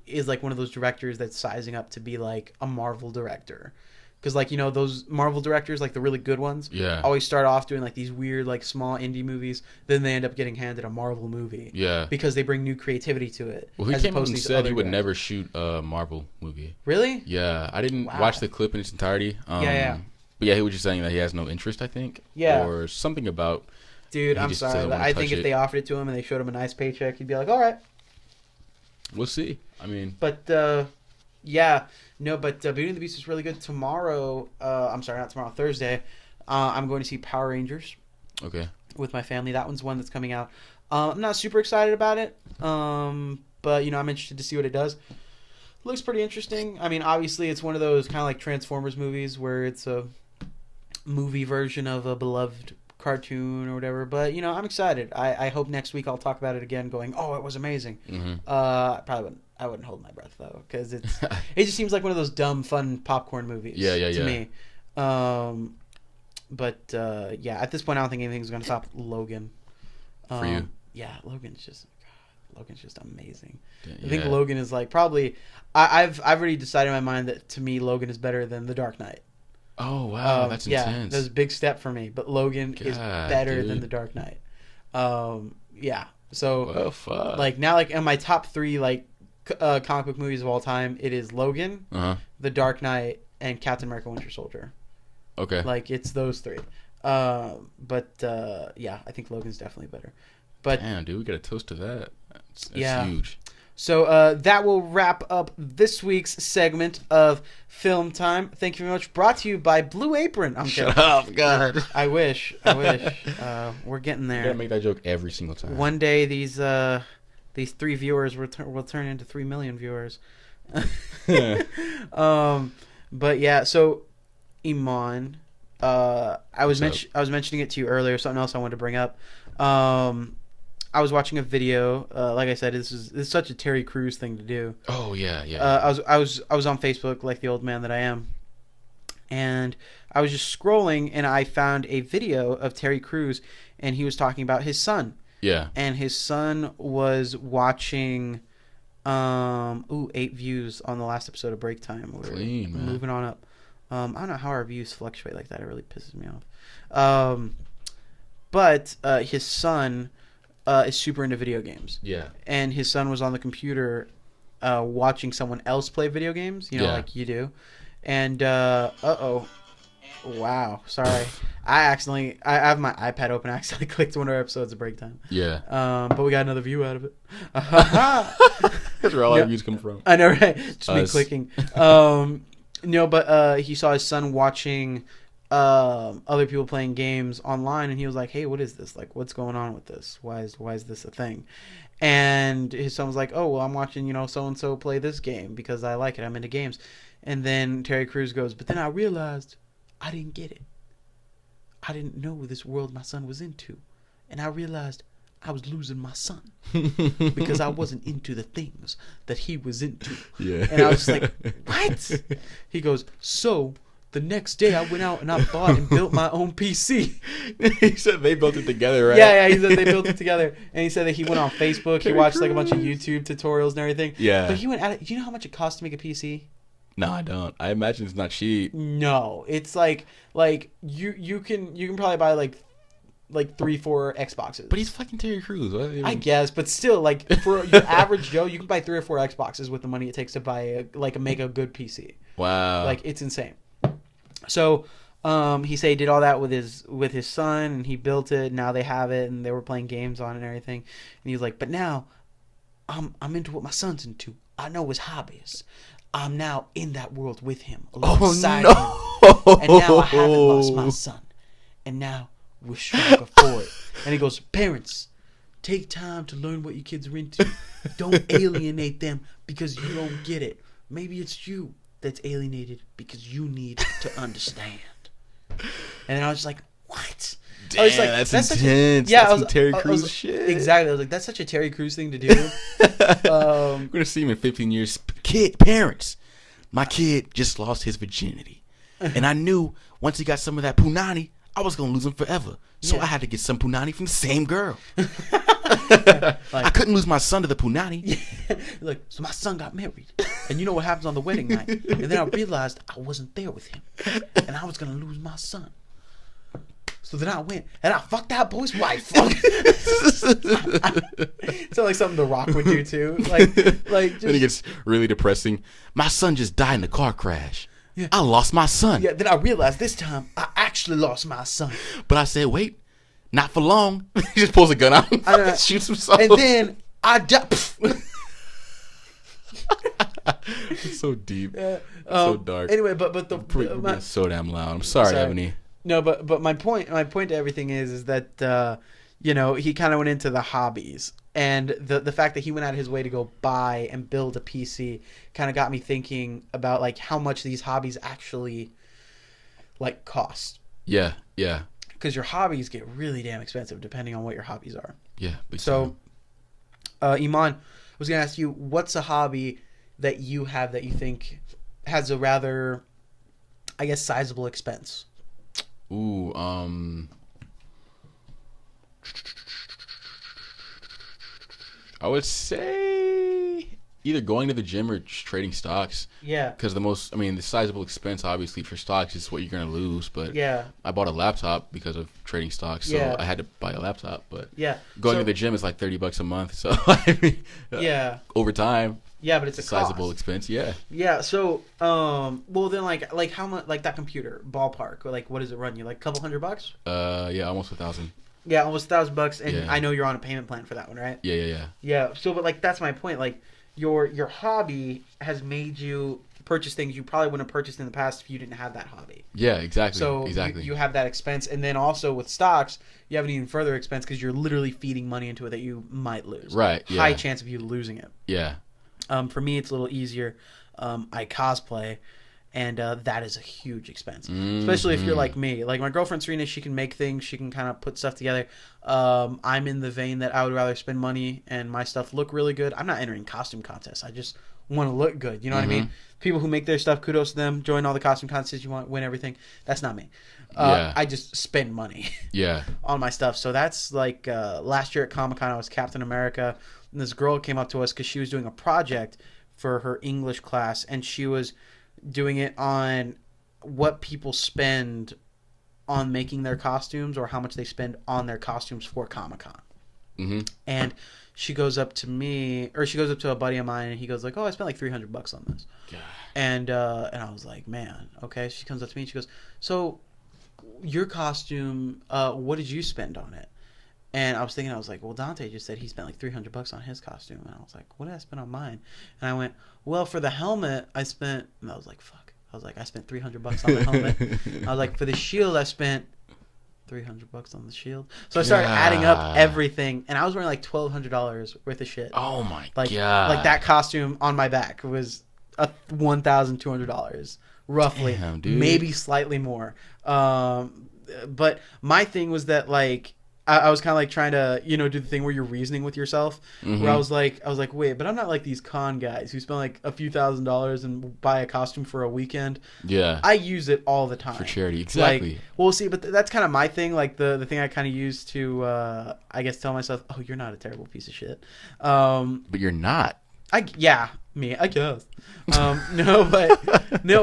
is like one of those directors that's sizing up to be like a Marvel director. Because, like, those Marvel directors, like the really good ones, always start off doing like these weird, like, small indie movies. Then they end up getting handed a Marvel movie. Yeah. Because they bring new creativity to it. Well, he came out and said he would never shoot a Marvel movie. Really? Yeah. I didn't watch the clip in its entirety. Yeah. But yeah, he was just saying that he has no interest, I think. Yeah. Or something about. Dude, I'm sorry. I think if they offered it to him and they showed him a nice paycheck, he'd be like, all right. We'll see. I mean. But, yeah. No, but Beauty and the Beast is really good. Tomorrow, I'm sorry, not tomorrow, Thursday, I'm going to see Power Rangers. Okay. With my family. That one's one that's coming out. I'm not super excited about it. But, you know, I'm interested to see what it does. Looks pretty interesting. I mean, obviously, it's one of those kind of like Transformers movies where it's a movie version of a beloved cartoon or whatever. But, you know, I'm excited. I hope next week I'll talk about it again going, oh, it was amazing. Mm-hmm. I wouldn't hold my breath, though, because it just seems like one of those dumb, fun popcorn movies to me. But, yeah, at this point, I don't think anything's going to stop Logan. For you? Yeah, Logan's just amazing. I think Logan is like probably. I've already decided in my mind that to me Logan is better than The Dark Knight. Oh wow, that's intense. Yeah, that's a big step for me. But Logan is better than The Dark Knight. Yeah. So like now, like in my top 3 like comic book movies of all time, it is Logan, The Dark Knight, and Captain America: Winter Soldier. Okay. Like it's those 3. But yeah, I think Logan's definitely better. But damn, dude, we got a toast to that. That's huge. So that will wrap up this week's segment of Film Time. Thank you very much. Brought to you by Blue Apron. Shut up, God. I wish. We're getting there. You gotta make that joke every single time. One day these 3 viewers will turn into 3 million viewers. But yeah, so Eman, I was mentioning it to you earlier. Something else I wanted to bring up. I was watching a video. Like I said, this is such a Terry Crews thing to do. Oh yeah. I was on Facebook like the old man that I am, and I was just scrolling and I found a video of Terry Crews, and he was talking about his son. Yeah. And his son was watching, 8 views on the last episode of Break Time. We're clean, man. Moving on up. I don't know how our views fluctuate like that. It really pisses me off. But his son is super into video games. Yeah. And his son was on the computer watching someone else play video games, you know, like you do. And, wow. Sorry. I have my iPad open. I accidentally clicked one of our episodes of Break Time. Yeah. But we got another view out of it. That's where all our views come from. I know, right? Just me clicking. But he saw his son watching other people playing games online, and he was like, hey, what is this? Like, what's going on with this? Why is this a thing? And his son was like, oh, well, I'm watching, you know, so-and-so play this game because I like it. I'm into games. And then Terry Crews goes, but then I realized I didn't get it. I didn't know this world my son was into. And I realized I was losing my son because I wasn't into the things that he was into. Yeah. And I was just like, what? He goes, so the next day I went out and I bought and built my own PC. He said they built it together, right? Yeah, he said they built it together. And he said that he went on Facebook, he watched like a bunch of YouTube tutorials and everything. Yeah. But he went at it. Do you know how much it costs to make a PC? No, I don't. I imagine it's not cheap. No. It's like you can probably buy like 3-4 Xboxes. But he's fucking Terry Crews. I guess, but still, like for your average Joe, you can buy 3 or 4 Xboxes with the money it takes to buy make a good PC. Wow. Like it's insane. So, he said he did all that with his son, and he built it. And now they have it, and they were playing games on it and everything. And he was like, "But now, I'm into what my son's into. I know his hobbies. I'm now in that world with him, alongside him. And now I haven't lost my son. And now we're stronger for it." And he goes, "Parents, take time to learn what your kids are into. Don't alienate them because you don't get it. Maybe it's you that's alienated because you need to understand." And then I was just like, what? Damn, I was like, that's intense. That's some Terry Crews shit. Exactly. I was like, that's such a Terry Crews thing to do. We're going to see him in 15 years. Parents, my kid just lost his virginity. And I knew once he got some of that punani, I was going to lose him forever. So I had to get some punani from the same girl. I couldn't lose my son to the punani. Like, so my son got married. And you know what happens on the wedding night? And then I realized I wasn't there with him. And I was going to lose my son. So then I went and I fucked that boy's wife. Sound like something The Rock would do too. Like just... Then it gets really depressing. My son just died in a car crash. I lost my son. Yeah, then I realized this time I actually lost my son. But I said, wait, not for long. He just pulls a gun out and shoots himself. And then I died. It's so deep. So dark. Anyway, but we're so damn loud. I'm sorry, Ebony. No, but my point to everything is that he kind of went into the hobbies, and the fact that he went out of his way to go buy and build a PC kind of got me thinking about like how much these hobbies actually like cost. Yeah. Because your hobbies get really damn expensive depending on what your hobbies are. Yeah. So, Eman, I was gonna ask you, what's a hobby that you have that you think has a rather, I guess, sizable expense? Ooh, I would say either going to the gym or just trading stocks. Yeah. Because the sizable expense obviously for stocks is what you're going to lose. But yeah, I bought a laptop because of trading stocks, so I had to buy a laptop. But going to the gym is like $30 a month. So over time. Yeah, but it's a sizable expense. Yeah. Yeah. So, well then, like how much, like that computer ballpark, or like what does it run you? Like a couple $100? Yeah, almost $1,000. Yeah, almost $1,000, and I know you're on a payment plan for that one, right? Yeah. Yeah. So, but like that's my point. Like your hobby has made you purchase things you probably wouldn't have purchased in the past if you didn't have that hobby. Yeah, exactly. So you have that expense, and then also with stocks, you have an even further expense because you're literally feeding money into it that you might lose. Right. Yeah. High chance of you losing it. Yeah. For me, it's a little easier. I cosplay, and that is a huge expense, especially if you're like me. Like my girlfriend Serena, she can make things. She can kind of put stuff together. I'm in the vein that I would rather spend money and my stuff look really good. I'm not entering costume contests. I just want to look good. You know what I mean? People who make their stuff, kudos to them. Join all the costume contests you want, win everything. That's not me. I just spend money on my stuff. So that's like last year at Comic-Con, I was Captain America. And this girl came up to us because she was doing a project for her English class, and she was doing it on what people spend on making their costumes or how much they spend on their costumes for Comic-Con. And she goes up to me, or she goes up to a buddy of mine, and he goes like, "Oh, I spent like $300 on this." God. And I was like, "Man, okay." She comes up to me and she goes, "So, your costume, what did you spend on it?" And I was thinking, I was like, well, Dante just said he spent like $300 on his costume. And I was like, what did I spend on mine? And I went, well, for the helmet, I spent, and I was like, fuck. I was like, I spent $300 on the helmet. I was like, for the shield, I spent $300 on the shield. So I started adding up everything, and I was wearing like $1,200 worth of shit. Oh my God. Like that costume on my back was $1,200 roughly. Damn, dude. Maybe slightly more. But my thing was that like, I was kind of like trying to, do the thing where you're reasoning with yourself. Where I was like, wait, but I'm not like these con guys who spend like a few $1,000s and buy a costume for a weekend. Yeah. I use it all the time. For charity, exactly. Like, well, see, but that's kind of my thing. Like the thing I kind of use to, I guess, tell myself, oh, you're not a terrible piece of shit. But you're not. I guess. No,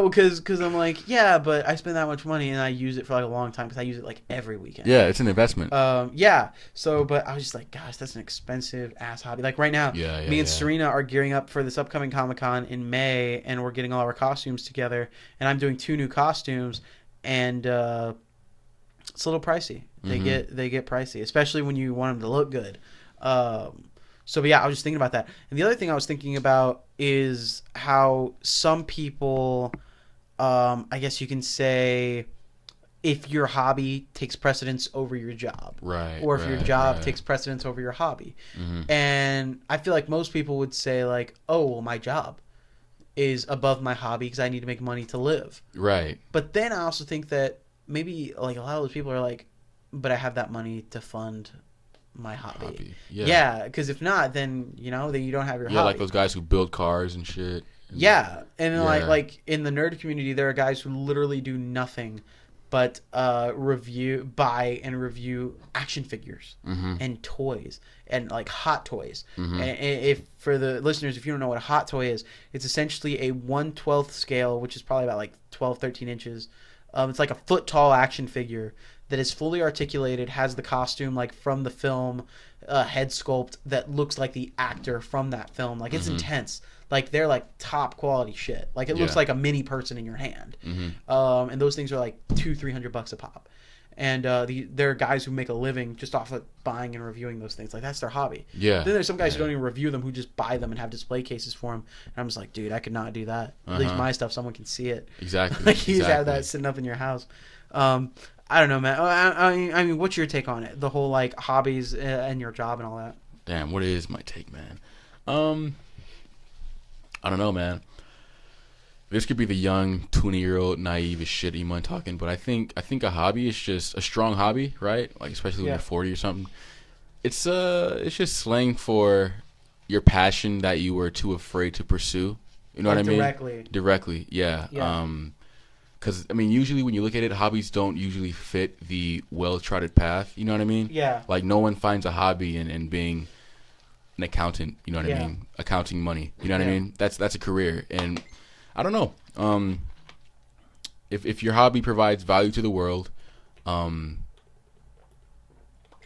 because I'm like, yeah, but I spend that much money and I use it for like a long time because I use it like every weekend. Yeah, it's an investment. Yeah. So, but I was just like, gosh, that's an expensive ass hobby. Like right now, me and Serena are gearing up for this upcoming Comic-Con in May, and we're getting all our costumes together. And I'm doing 2 new costumes, and it's a little pricey. They get pricey, especially when you want them to look good. So, but yeah, I was just thinking about that. And the other thing I was thinking about is how some people, I guess you can say, if your hobby takes precedence over your job. Right. Or if your job takes precedence over your hobby. And I feel like most people would say like, oh, well, my job is above my hobby because I need to make money to live. Right. But then I also think that maybe like a lot of those people are like, but I have that money to fund my hobby. Yeah, because if not, then then you don't have your hobby. Like those guys who build cars and shit. And like in the nerd community, there are guys who literally do nothing but buy and review action figures and toys and like hot toys. And if for the listeners, if you don't know what a hot toy is, it's essentially a 1/12 scale, which is probably about like 12-13 inches. It's like a foot tall action figure that is fully articulated, has the costume like from the film, head sculpt that looks like the actor from that film. Like it's intense. like they're like top quality shit. Like it looks like a mini person in your hand. And those things are like $200-$300 a pop. And there are guys who make a living just off of buying and reviewing those things. Like that's their hobby. Yeah. Then there's some guys who don't even review them, who just buy them and have display cases for them. And I'm just like, dude, I could not do that. At least my stuff, someone can see it. Exactly. Like you just have that sitting up in your house. I don't know, man. I mean, what's your take on it? The whole like hobbies and your job and all that. Damn, what is my take, man? I don't know, man. This could be the young 20-year-old naive as shit Eman talking, but I think a hobby is just a strong hobby, right? Like especially when you're 40 or something. It's just slang for your passion that you were too afraid to pursue. You know what I mean? Directly, yeah. Because I mean, usually when you look at it, hobbies don't usually fit the well-trodden path. You know what I mean? Yeah. Like no one finds a hobby in being an accountant. You know what I mean? Accounting money. You know what I mean? That's a career. And I don't know. If your hobby provides value to the world,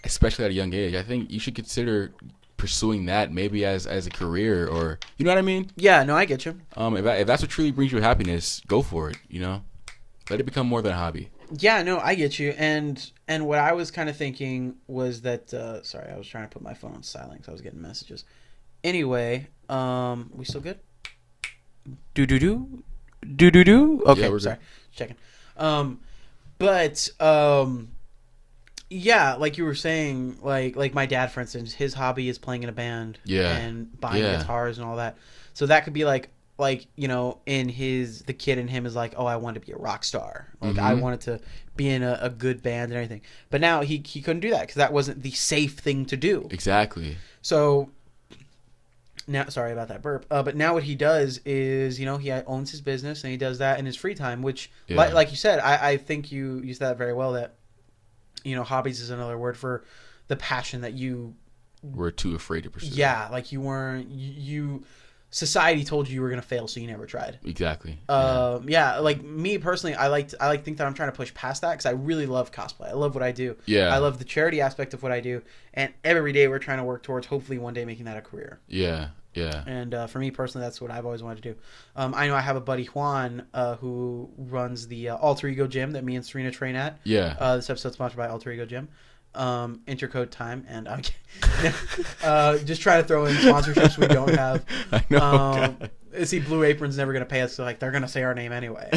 especially at a young age, I think you should consider pursuing that maybe as a career, or you know what I mean? Yeah, no, I get you. If that's what truly brings you happiness, go for it. You know, let it become more than a hobby. Yeah, no, I get you. And what I was kind of thinking was that sorry, I was trying to put my phone on silent because I was getting messages. Anyway, we still good? Do. Okay, yeah, we're sorry, checking. Yeah, like you were saying, like my dad, for instance, his hobby is playing in a band, and buying guitars and all that. So that could be like you know, the kid in him is like, oh, I want to be a rock star. Like I wanted to be in a good band and everything. But now he couldn't do that because that wasn't the safe thing to do. Exactly. So now, sorry about that burp. But now what he does is, you know, he owns his business and he does that in his free time, which, like you said, I think you said that very well, that, you know, hobbies is another word for the passion that you were too afraid to pursue. Yeah, like you weren't, society told you were going to fail, so you never tried. Exactly. Yeah, like me personally, I like to think that I'm trying to push past that because I really love cosplay. I love what I do. Yeah. I love the charity aspect of what I do, and every day we're trying to work towards hopefully one day making that a career. Yeah. Yeah. And for me personally, that's what I've always wanted to do. I know I have a buddy, Juan, who runs the Alter Ego Gym that me and Serena train at. Yeah. This episode's sponsored by Alter Ego Gym. Intercode time, and I'm just trying to throw in sponsorships we don't have. I know. See, Blue Apron's never going to pay us, so like they're going to say our name anyway.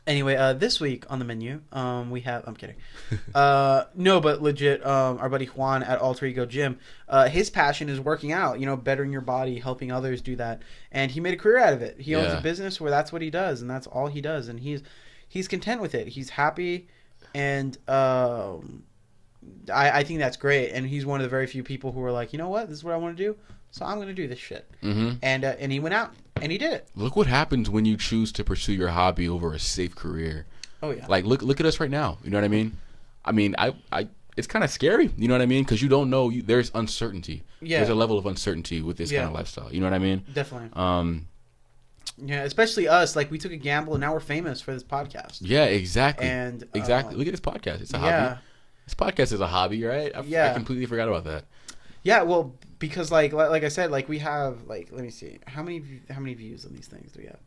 Anyway, this week on the menu, we have... I'm kidding. No, but legit, our buddy Juan at Alter Ego Gym, his passion is working out, you know, bettering your body, helping others do that. And he made a career out of it. He owns a business where that's what he does, and that's all he does. And he's content with it. He's happy, and I think that's great. And he's one of the very few people who are like, you know what? This is what I want to do, so I'm going to do this shit. Mm-hmm. And he went out. And he did it. Look what happens when you choose to pursue your hobby over a safe career. Oh yeah. Like look at us right now. You know what I mean? I mean, I it's kind of scary. You know what I mean? Because you don't know. There's uncertainty. Yeah. There's a level of uncertainty with this kind of lifestyle. You know what I mean? Definitely. Yeah, especially us. Like we took a gamble, and now we're famous for this podcast. Yeah, exactly. And exactly. Look at this podcast. It's a hobby. This podcast is a hobby, right? I completely forgot about that. Yeah, well, because like I said, like we have like, let me see, how many views on these things do we have?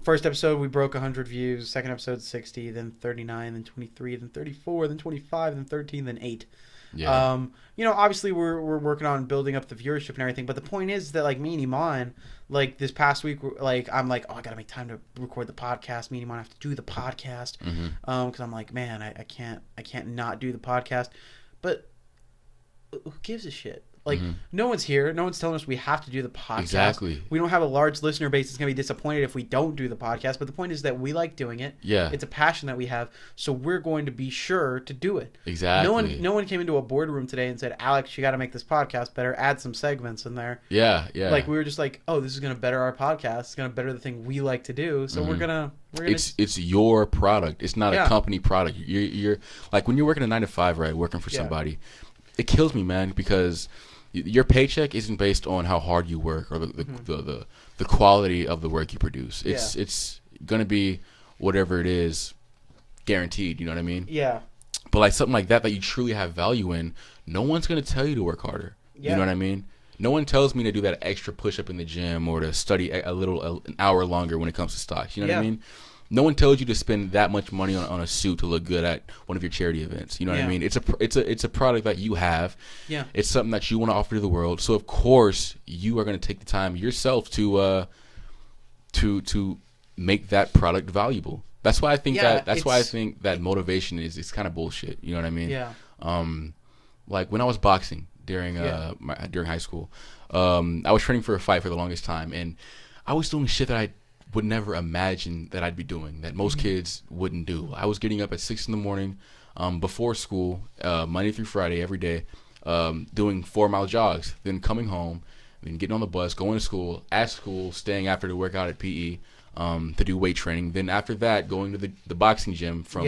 First episode we broke 100 views. Second episode 60, then 39, then 23, then 34, then 25, then 13, then 8. Yeah. You know, obviously we're working on building up the viewership and everything, but the point is that like me and Eman, like this past week, like I'm like, oh, I gotta make time to record the podcast. Me and Eman have to do the podcast, because I'm like, man, I can't not do the podcast, but who gives a shit? Like, no one's here. No one's telling us we have to do the podcast. Exactly. We don't have a large listener base that's going to be disappointed if we don't do the podcast. But the point is that we like doing it. Yeah. It's a passion that we have. So we're going to be sure to do it. Exactly. No one came into a boardroom today and said, Alex, you got to make this podcast better. Add some segments in there. Yeah, yeah. Like, we were just like, oh, this is going to better our podcast. It's going to better the thing we like to do. So we're gonna. It's your product. It's not a company product. You're like, when you're working a 9 to 5, right? Working for somebody. It kills me, man, because your paycheck isn't based on how hard you work or the quality of the work you produce. It's gonna be whatever it is, guaranteed. You know what I mean? Yeah. But like something like that you truly have value in, no one's gonna tell you to work harder. Yeah. You know what I mean? No one tells me to do that extra push-up in the gym or to study an hour longer when it comes to stocks. You know what I mean? No one tells you to spend that much money on a suit to look good at one of your charity events. You know what I mean? It's a product that you have. Yeah. It's something that you want to offer to the world. So of course you are going to take the time yourself to make that product valuable. That's why I think that motivation is kind of bullshit. You know what I mean? Yeah. Like when I was boxing during high school, I was training for a fight for the longest time, and I was doing shit that I would never imagine that I'd be doing, that most kids wouldn't do. I was getting up at 6 a.m. Before school, Monday through Friday, every day, doing 4-mile jogs, then coming home, then getting on the bus, going to school, at school, staying after to work out at PE, to do weight training. Then after that, going to the boxing gym from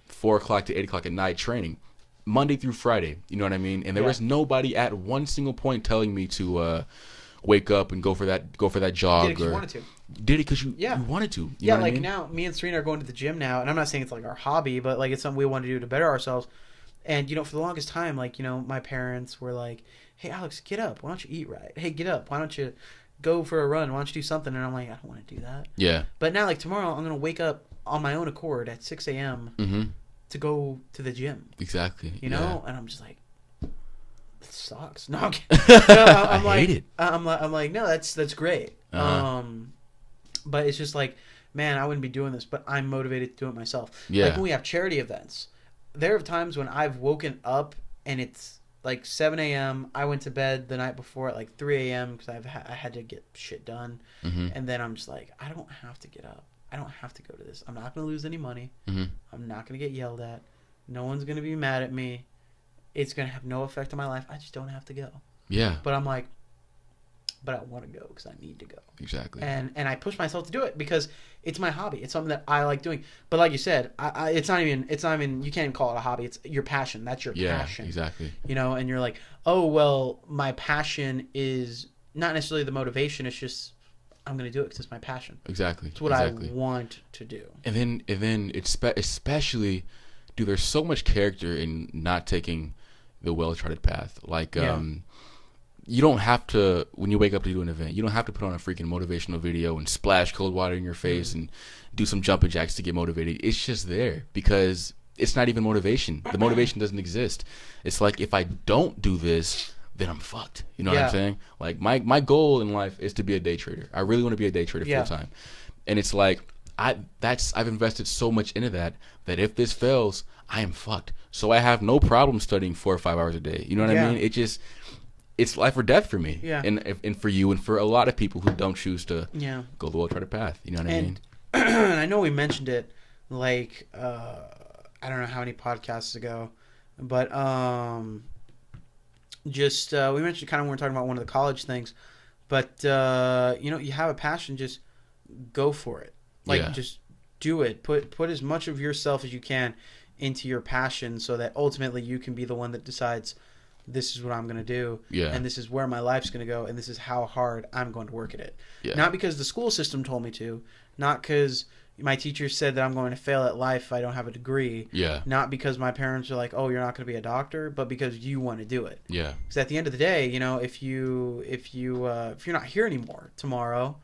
4 o'clock to 8 o'clock at night, training Monday through Friday. You know what I mean? And there was nobody at one single point telling me to wake up and go for that jog. Did it 'cause you wanted to. Did it because you wanted to. You know what I mean? Now me and Serena are going to the gym now, and I'm not saying it's like our hobby, but like it's something we want to do to better ourselves. And for the longest time, like my parents were like, "Hey Alex, get up. Why don't you eat right? Hey, get up. Why don't you go for a run? Why don't you do something?" And I'm like, I don't want to do that. Yeah. But now, like tomorrow, I'm gonna wake up on my own accord at 6 a.m. To go to the gym. Exactly. And I'm just like, it sucks. No, I'm kidding. I hate it. I'm like, no, that's great. But it's just like, man, I wouldn't be doing this, but I'm motivated to do it myself. Yeah. Like when we have charity events, there are times when I've woken up and it's like 7 a.m. I went to bed the night before at like 3 a.m. because I had to get shit done. And then I'm just like, I don't have to get up. I don't have to go to this. I'm not going to lose any money. I'm not going to get yelled at. No one's going to be mad at me. It's going to have no effect on my life. I just don't have to go. Yeah. But I'm like, but I want to go because I need to go. Exactly. And I push myself to do it because it's my hobby. It's something that I like doing. But like you said, it's not even you can't even call it a hobby. It's your passion. That's your passion. Yeah, exactly. And you're like, oh, well, my passion is not necessarily the motivation. It's just, I'm going to do it because it's my passion. Exactly. It's what I want to do. And then it's especially, dude, there's so much character in not taking the well-charted path. Like, you don't have to, when you wake up to do an event, you don't have to put on a freaking motivational video and splash cold water in your face and do some jumping jacks to get motivated. It's just there because it's not even motivation. The motivation doesn't exist. It's like, if I don't do this, then I'm fucked. You know what I'm saying? Like, my goal in life is to be a day trader. I really want to be a day trader full time. And it's like, I've invested so much into that if this fails, I am fucked. So I have no problem studying 4 or 5 hours a day. You know what I mean? It's life or death for me. Yeah. And for you and for a lot of people who don't choose to go the well-charted path. You know what I mean? And I know we mentioned it, like, I don't know how many podcasts ago, but just we mentioned kind of when we were talking about one of the college things, but you have a passion, just go for it. Like, just do it. Put as much of yourself as you can into your passion so that ultimately you can be the one that decides, this is what I'm going to do, and this is where my life's going to go, and this is how hard I'm going to work at it. Not because the school system told me to, not because my teacher said that I'm going to fail at life if I don't have a degree, not because my parents are like, oh, you're not going to be a doctor, but because you want to do it. Because at the end of the day, if you're not here anymore tomorrow,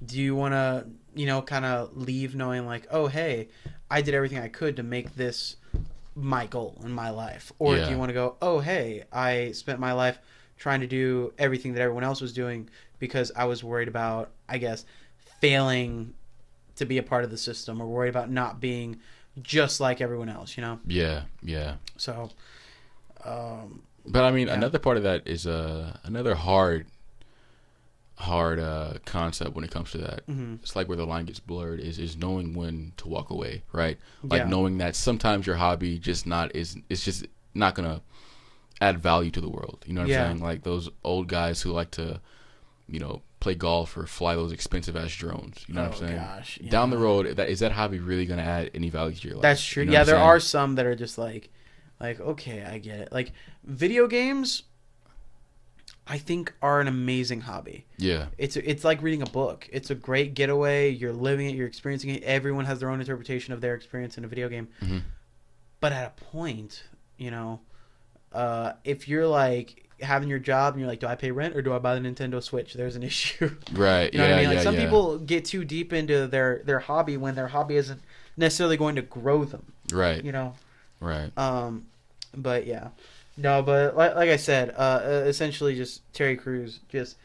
do you want to kind of leave knowing like, oh, hey, I did everything I could to make this my goal in my life? Or do you want to go, oh, hey, I spent my life trying to do everything that everyone else was doing because I was worried about, I guess, failing to be a part of the system, or worried about not being just like everyone else, Yeah. So, but I mean, another part of that is another hard concept when it comes to that. It's like where the line gets blurred is knowing when to walk away, right? Like knowing that sometimes your hobby it's just not gonna add value to the world. You know what I'm saying? Like those old guys who like to, play golf or fly those expensive ass drones. You know what I'm saying? Gosh, down the road, is that hobby really gonna add any value to your life? That's true. You know there are some that are just like, okay, I get it. Like video games, I think are an amazing hobby. Yeah. It's like reading a book. It's a great getaway. You're living it. You're experiencing it. Everyone has their own interpretation of their experience in a video game. But at a point, if you're like, having your job and you're like, do I pay rent or do I buy the Nintendo Switch? There's an issue. Right. You know what I mean? Like some people get too deep into their hobby when their hobby isn't necessarily going to grow them. Right. You know? Right. But yeah. No, but like I said, essentially just Terry Crews just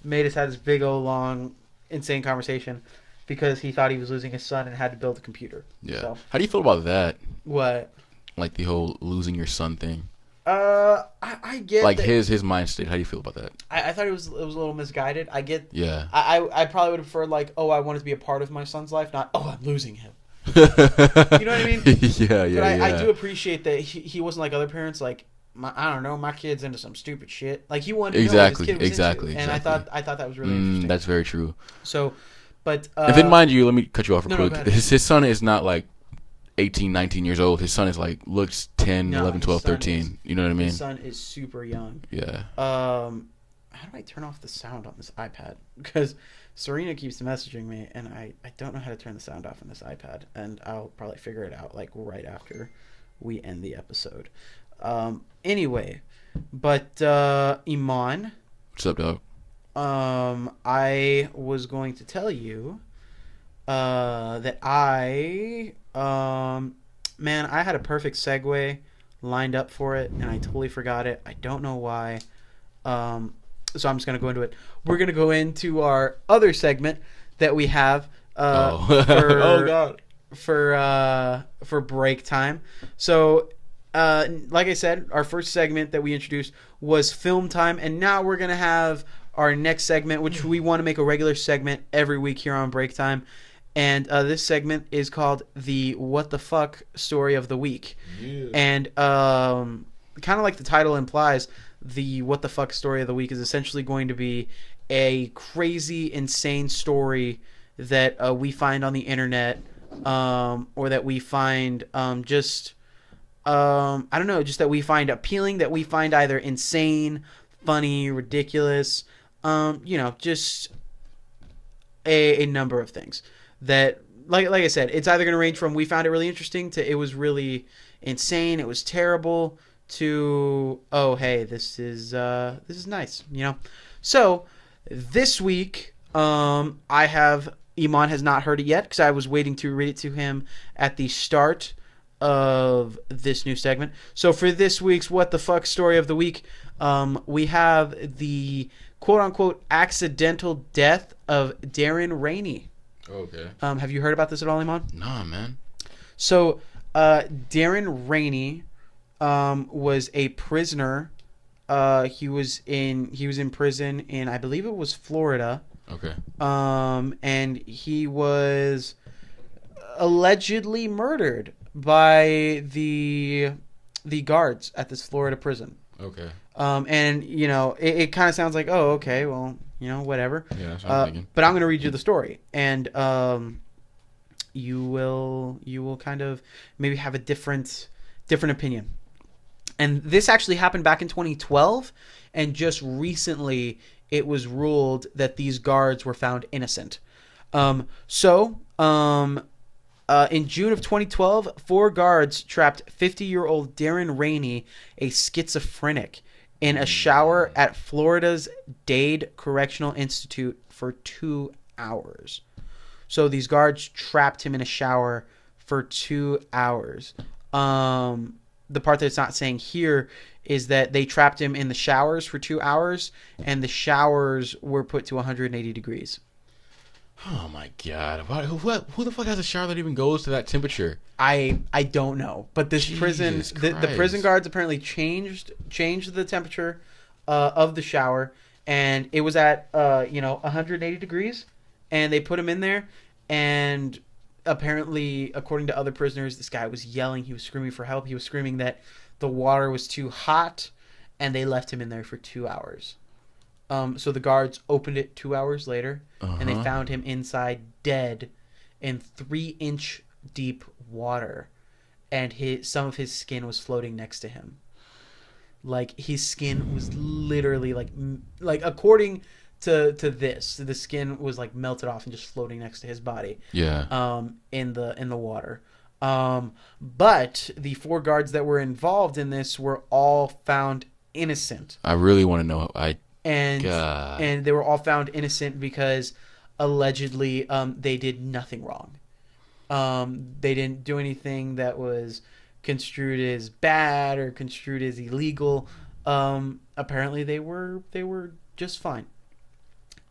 made us have this big old long insane conversation because he thought he was losing his son and had to build a computer. Yeah. So. How do you feel about that? What? Like the whole losing your son thing. I get like that, his mind state. How do you feel about that? I thought it was a little misguided. I get. Yeah. I probably would have preferred like, oh, I wanted to be a part of my son's life, not oh, I'm losing him. You know what I mean? Yeah. But I do appreciate that he wasn't like other parents. Like I don't know, my kid's into some stupid shit. Like he wanted to know what his kid was into, and I thought that was really interesting. That's very true. So, but and then mind you, let me cut you off real quick. No, his son is not like 18, 19 years old. His son is like looks 10, 11, 12, 13. You know what I mean? His son is super young. Yeah. How do I turn off the sound on this iPad? Because Serena keeps messaging me, and I don't know how to turn the sound off on this iPad, and I'll probably figure it out like right after we end the episode. Anyway, but Eman, what's up, dog? I was going to tell you that I had a perfect segue lined up for it, and I totally forgot it. I don't know why. So I'm just going to go into it. We're going to go into our other segment that we have for break time. So, like I said, our first segment that we introduced was film time, and now we're going to have our next segment, which we want to make a regular segment every week here on break time. And this segment is called the What the Fuck Story of the Week. Yeah. And kind of like the title implies, the What the Fuck Story of the Week is essentially going to be a crazy, insane story that we find on the internet, or that we find just that we find appealing, that we find either insane, funny, ridiculous, just a number of things. That, like I said, it's either going to range from we found it really interesting to it was really insane, it was terrible, to oh hey, this is nice, So this week, Eman has not heard it yet because I was waiting to read it to him at the start of this new segment. So for this week's What the Fuck Story of the Week, we have the quote unquote accidental death of Darren Rainey. Okay. Have you heard about this at all, Eman? Nah, man. So, Darren Rainey was a prisoner. He was in prison in, I believe it was Florida. Okay. And he was allegedly murdered by the guards at this Florida prison. Okay. And it kind of sounds like, oh, okay, well, whatever. Yeah, that's what I'm thinking. But I'm going to read you the story, and you will kind of maybe have a different opinion. And this actually happened back in 2012, and just recently it was ruled that these guards were found innocent. In June of 2012, 4 guards trapped 50-year-old Darren Rainey, a schizophrenic, in a shower at Florida's Dade Correctional Institute for 2 hours. So these guards trapped him in a shower for 2 hours. The part that's not saying here is that they trapped him in the showers for 2 hours, and the showers were put to 180 degrees. Oh my God! Who the fuck has a shower that even goes to that temperature? I don't know, but this prison, the prison guards apparently changed the temperature of the shower, and it was at 180 degrees, and they put him in there, and apparently, according to other prisoners, this guy was yelling, he was screaming for help, he was screaming that the water was too hot, and they left him in there for 2 hours. So the guards opened it 2 hours later, and they found him inside dead in 3-inch deep water, and some of his skin was floating next to him. Like, his skin was literally like according to this, the skin was like melted off and just floating next to his body. Yeah. In the water. But the 4 guards that were involved in this were all found innocent. I really want to know. And they were all found innocent because allegedly they did nothing wrong. They didn't do anything that was construed as bad or construed as illegal. Apparently they were just fine.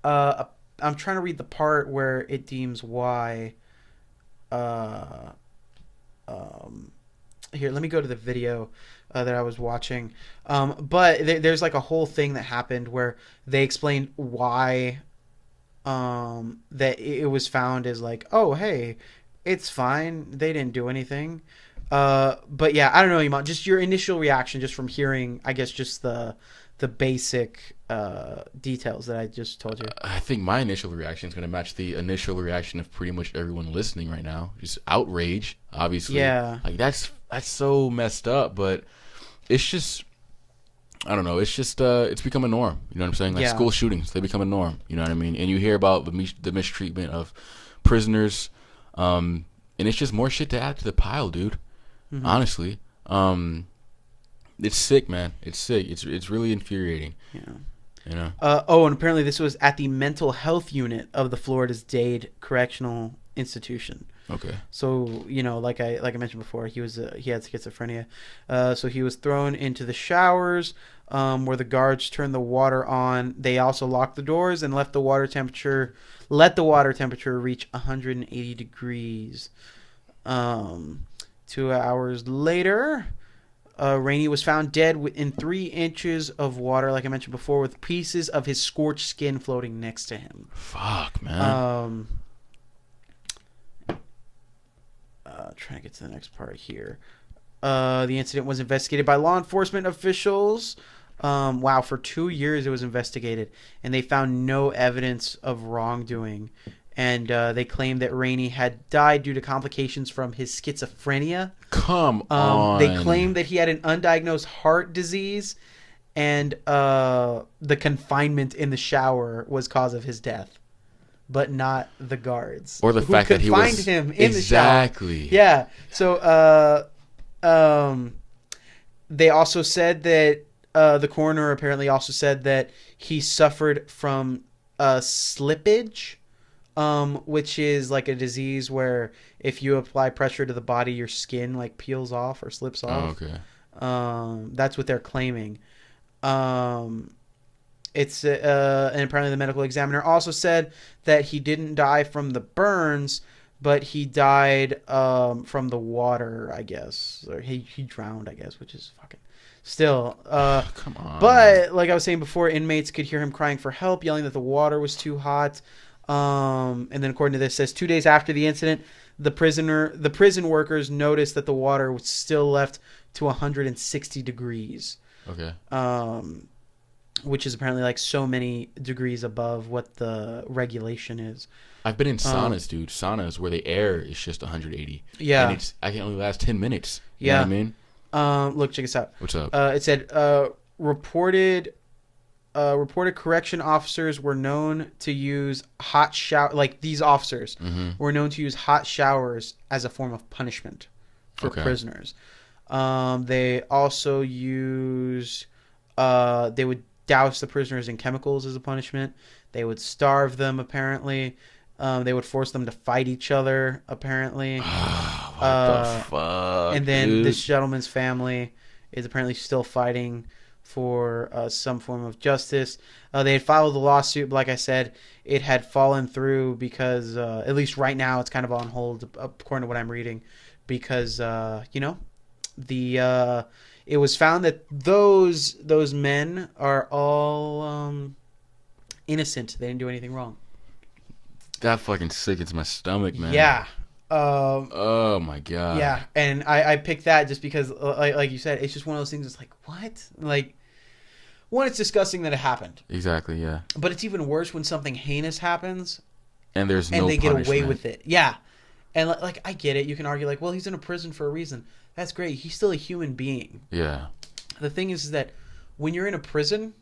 I'm trying to read the part where it deems why. Here, let me go to the video that I was watching. But there's like a whole thing that happened where they explained why that it was found as like, oh, hey, it's fine. They didn't do anything. But yeah, I don't know, Eman. Just your initial reaction, just from hearing, I guess, just the basic details that I just told you. I think my initial reaction is going to match the initial reaction of pretty much everyone listening right now. Just outrage, obviously. Yeah. Like that's so messed up, but it's just, I don't know. It's just it's become a norm. You know what I'm saying? Like school shootings, they become a norm. You know what I mean? And you hear about the mistreatment of prisoners, and it's just more shit to add to the pile, dude. Mm-hmm. Honestly, it's sick, man. It's sick. It's really infuriating. Yeah. You know. And apparently this was at the mental health unit of the Florida's Dade Correctional Institution. Okay. So, you know, like I mentioned before, he had schizophrenia. So he was thrown into the showers where the guards turned the water on. They also locked the doors and let the water temperature reach 180 degrees. 2 hours later, Rainey was found dead in 3 inches of water, like I mentioned before, with pieces of his scorched skin floating next to him. Fuck, man. Trying to get to the next part here. The incident was investigated by law enforcement officials. For 2 years it was investigated, and they found no evidence of wrongdoing. And they claimed that Rainey had died due to complications from his schizophrenia. Come on. They claimed that he had an undiagnosed heart disease, and the confinement in the shower was cause of his death, but not the guards or the fact that he was him in the shower. Yeah. So they also said that the coroner apparently also said that he suffered from slippage. Which is like a disease where if you apply pressure to the body, your skin like peels off or slips off. Oh, okay. That's what they're claiming. It's and apparently the medical examiner also said that he didn't die from the burns, but he died from the water, I guess, or he drowned, I guess, which is fucking. Still, come on. But like I was saying before, inmates could hear him crying for help, yelling that the water was too hot. And then according to this, it says 2 days after the incident, the prison workers noticed that the water was still left to 160 degrees. Okay. Which is apparently like so many degrees above what the regulation is. I've been in saunas, dude. Saunas where the air is just 180. Yeah. And I can only last 10 minutes. You know what I mean? Look, check this out. What's up? It said reported correction officers were known to use hot shower. Like these officers were known to use hot showers as a form of punishment for prisoners. They also use. They would douse the prisoners in chemicals as a punishment. They would starve them. Apparently, they would force them to fight each other. Apparently, what the fuck? And then dude? This gentleman's family is apparently still fighting for some form of justice. They had filed the lawsuit, but like I said, it had fallen through because, at least right now, it's kind of on hold, according to what I'm reading, because it was found that those men are all innocent. They didn't do anything wrong. That fucking sickens my stomach, man. Yeah. Oh my god. Yeah, and I picked that just because, like you said, it's just one of those things. It's like, what? Like, one, it's disgusting that it happened. Exactly. Yeah. But it's even worse when something heinous happens, and there's no they punishment. Get away with it. Yeah, and like I get it. You can argue like, well, he's in a prison for a reason. That's great. He's still a human being. Yeah. The thing is that when you're in a prison,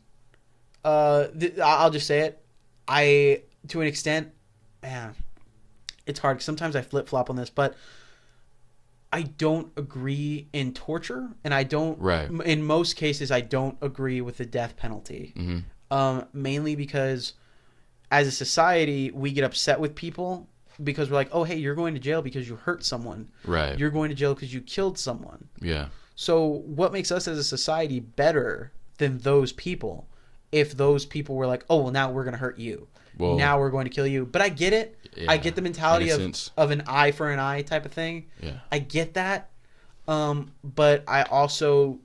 I'll just say it. To an extent, man, it's hard. Sometimes I flip flop on this, but I don't agree in torture, and I don't. Right. In most cases, I don't agree with the death penalty. Mainly because, as a society, we get upset with people because we're like, oh, hey, you're going to jail because you hurt someone. Right. You're going to jail because you killed someone. Yeah. So what makes us as a society better than those people? If those people were like, oh, well, now we're going to hurt you. Well, now we're going to kill you. But I get it. Yeah, I get the mentality of an eye for an eye type of thing. Yeah. I get that. But I also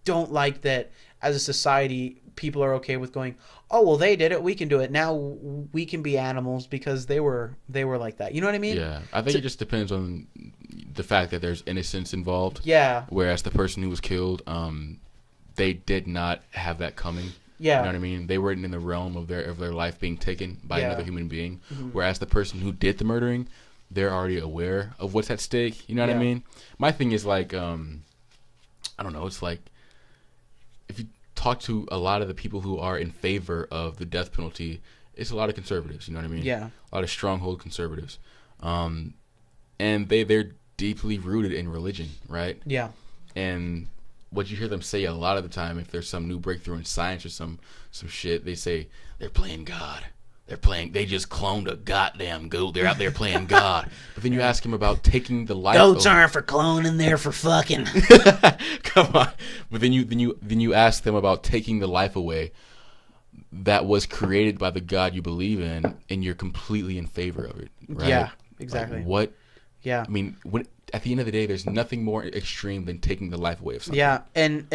don't like that as a society, people are okay with going, oh, well, they did it. We can do it. Now we can be animals because they were like that. You know what I mean? Yeah. I think it just depends on the fact that there's innocence involved. Yeah. Whereas the person who was killed, they did not have that coming. Yeah. You know what I mean? They weren't in the realm of their life being taken by another human being. Whereas the person who did the murdering, they're already aware of what's at stake. You know what I mean? My thing is like, I don't know. It's like if you talk to a lot of the people who are in favor of the death penalty, it's a lot of conservatives. You know what I mean? Yeah. A lot of stronghold conservatives, and they're deeply rooted in religion, right? Yeah. And what you hear them say a lot of the time, if there's some new breakthrough in science or some shit, they say they're playing God. They just cloned a goddamn goat. They're out there playing God. But then you ask him about taking the life. Goats aren't for cloning; they're for fucking. Come on. But then you ask them about taking the life away that was created by the God you believe in, and you're completely in favor of it. Right? Yeah, exactly. Like, what? Yeah. I mean, at the end of the day, there's nothing more extreme than taking the life away of something. Yeah, and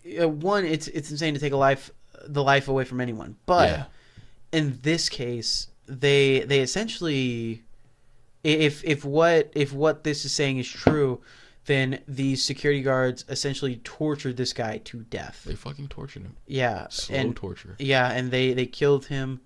one, it's insane to take the life away from anyone, but in this case, they essentially, if what this is saying is true, then these security guards essentially tortured this guy to death. They fucking tortured him. Yeah, slow torture. Yeah, and they killed him.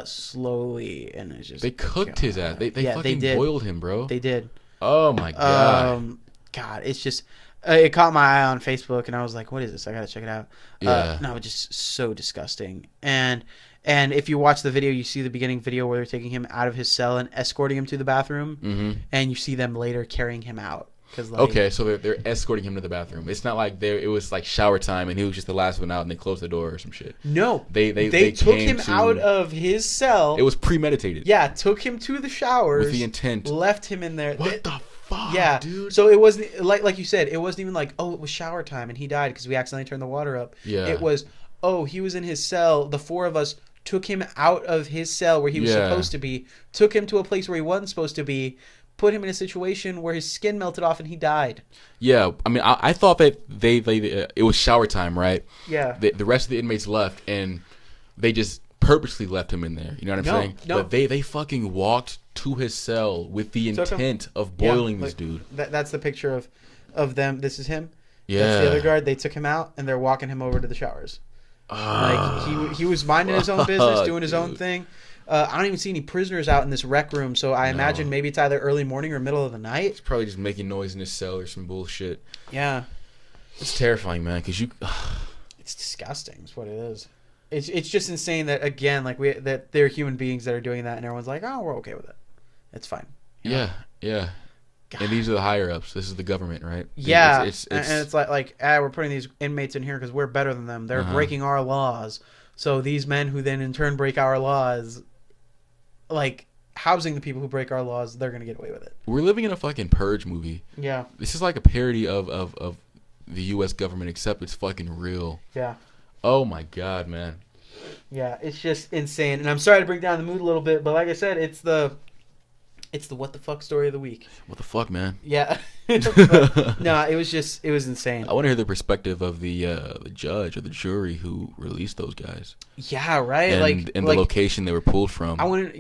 Slowly, and it's just they cooked his ass. They fucking boiled him, bro. They did. Oh my god. God, it's just it caught my eye on Facebook, and I was like, "What is this? I gotta check it out." Yeah. No, it's just so disgusting. And if you watch the video, you see the beginning video where they're taking him out of his cell and escorting him to the bathroom, and you see them later carrying him out. Okay, so they're escorting him to the bathroom. It's not like it was like shower time and he was just the last one out and they closed the door or some shit. No, they took him out of his cell. It was premeditated. Yeah, took him to the showers with the intent. Left him in there. What the fuck? Yeah, dude. So it wasn't like you said. It wasn't even like, oh, it was shower time and he died because we accidentally turned the water up. Yeah, it was, oh, he was in his cell. The four of us took him out of his cell where he was supposed to be. Took him to a place where he wasn't supposed to be. Put him in a situation where his skin melted off and he died. Yeah, I mean, I thought that it was shower time, right? Yeah. The rest of the inmates left, and they just purposely left him in there. You know what I'm saying? No. But they fucking walked to his cell with the intent of boiling this dude. That's the picture of them. This is him. Yeah. That's the other guard. They took him out, and they're walking him over to the showers. Like he was minding his own business, doing his own thing. I don't even see any prisoners out in this rec room, so I imagine maybe it's either early morning or middle of the night. It's probably just making noise in his cell or some bullshit. Yeah. It's terrifying, man, because it's disgusting is what it is. It's just insane that, again, like that they're human beings that are doing that, and everyone's like, oh, we're okay with it. It's fine. You know? Yeah. God. And these are the higher-ups. This is the government, right? Yeah, and it's like we're putting these inmates in here because we're better than them. They're breaking our laws. So these men who then in turn break our laws... like housing the people who break our laws, they're gonna get away with it. We're living in a fucking Purge movie. Yeah, this is like a parody of the U.S. government, except it's fucking real. Yeah. Oh my god, man. Yeah, it's just insane, and I'm sorry to bring down the mood a little bit, but like I said, it's the what the fuck story of the week. What the fuck, man? Yeah. No, it was insane. I want to hear the perspective of the judge or the jury who released those guys. Yeah, right. And the location they were pulled from. I want to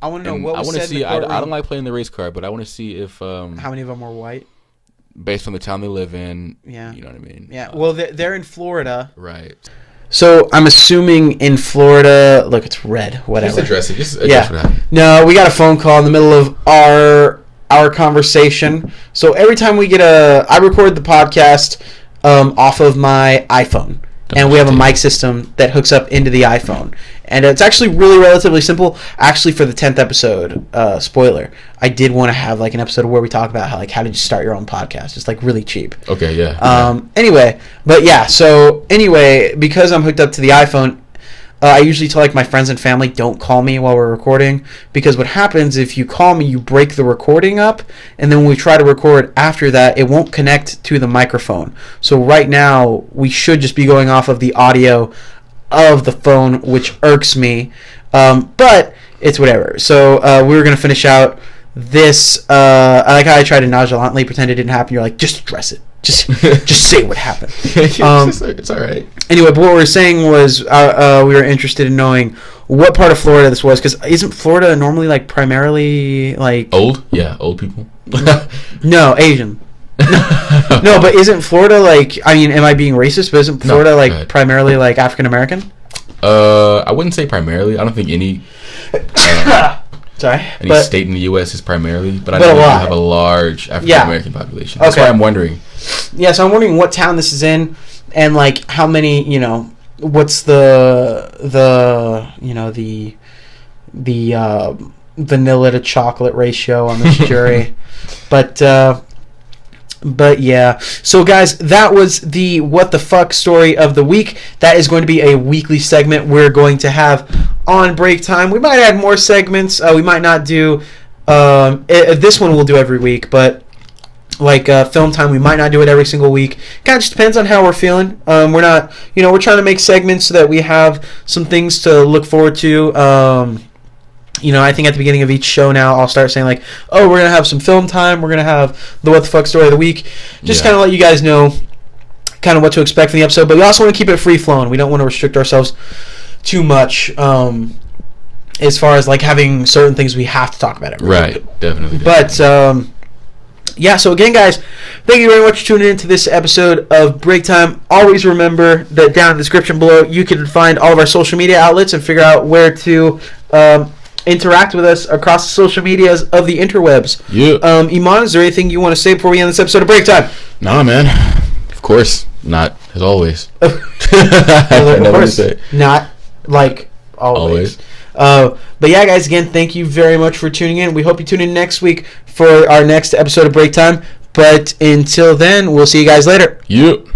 know what was said in the courtroom. I don't like playing the race card, but I want to see if how many of them were white, based on the town they live in. Yeah, you know what I mean. Yeah. Well, they're in Florida, right? So I'm assuming in Florida, look, it's red. Whatever. Just address it. What happened. No, we got a phone call in the middle of our conversation. So every time I record the podcast off of my iPhone, and we have a mic system that hooks up into the iPhone. And it's actually really relatively simple. Actually, for the 10th episode, spoiler, I did want to have like an episode where we talk about how did you start your own podcast. It's like really cheap. Okay, yeah. Anyway, but yeah, so anyway, because I'm hooked up to the iPhone, I usually tell like my friends and family, don't call me while we're recording, because what happens if you call me, you break the recording up, and then when we try to record after that, it won't connect to the microphone. So right now, we should just be going off of the audio of the phone, which irks me, but it's whatever. So we were going to finish out this. I like how I tried to nonchalantly pretend it didn't happen. You're like, just address it. Just say what happened. It's all right. Anyway, but what we were saying was we were interested in knowing what part of Florida this was, because isn't Florida normally like primarily like old? Yeah, old people. No, Asian. No, but isn't Florida like? I mean, am I being racist? But isn't Florida primarily like African American? I wouldn't say primarily. I don't think any. Sorry. Any state in the U.S. is primarily, but I know we have a large African American population. That's why I'm wondering. Yeah, so I'm wondering what town this is in, and like how many, what's the vanilla to chocolate ratio on this jury. But yeah. So guys, that was the what the fuck story of the week. That is going to be a weekly segment we're going to have on break time. We might add more segments. We might not do this one we'll do every week, but like film time, we might not do it every single week. Kind of just depends on how we're feeling. We're not, we're trying to make segments so that we have some things to look forward to. I think at the beginning of each show now, I'll start saying like, oh, we're going to have some film time. We're going to have the what the fuck story of the week. Just kind of let you guys know kind of what to expect from the episode. But we also want to keep it free-flowing. We don't want to restrict ourselves too much as far as like having certain things we have to talk about every week. Right, definitely. But, yeah, so again, guys, thank you very much for tuning in to this episode of Break Time. Always remember that down in the description below, you can find all of our social media outlets and figure out where to interact with us across the social medias of the interwebs. Yeah. Eman, is there anything you want to say before we end this episode of Break Time? Nah, man. Of course. Not, as always. Of course. Not, like, always. But yeah, guys, again, thank you very much for tuning in. We hope you tune in next week for our next episode of Break Time. But until then, we'll see you guys later. Yep.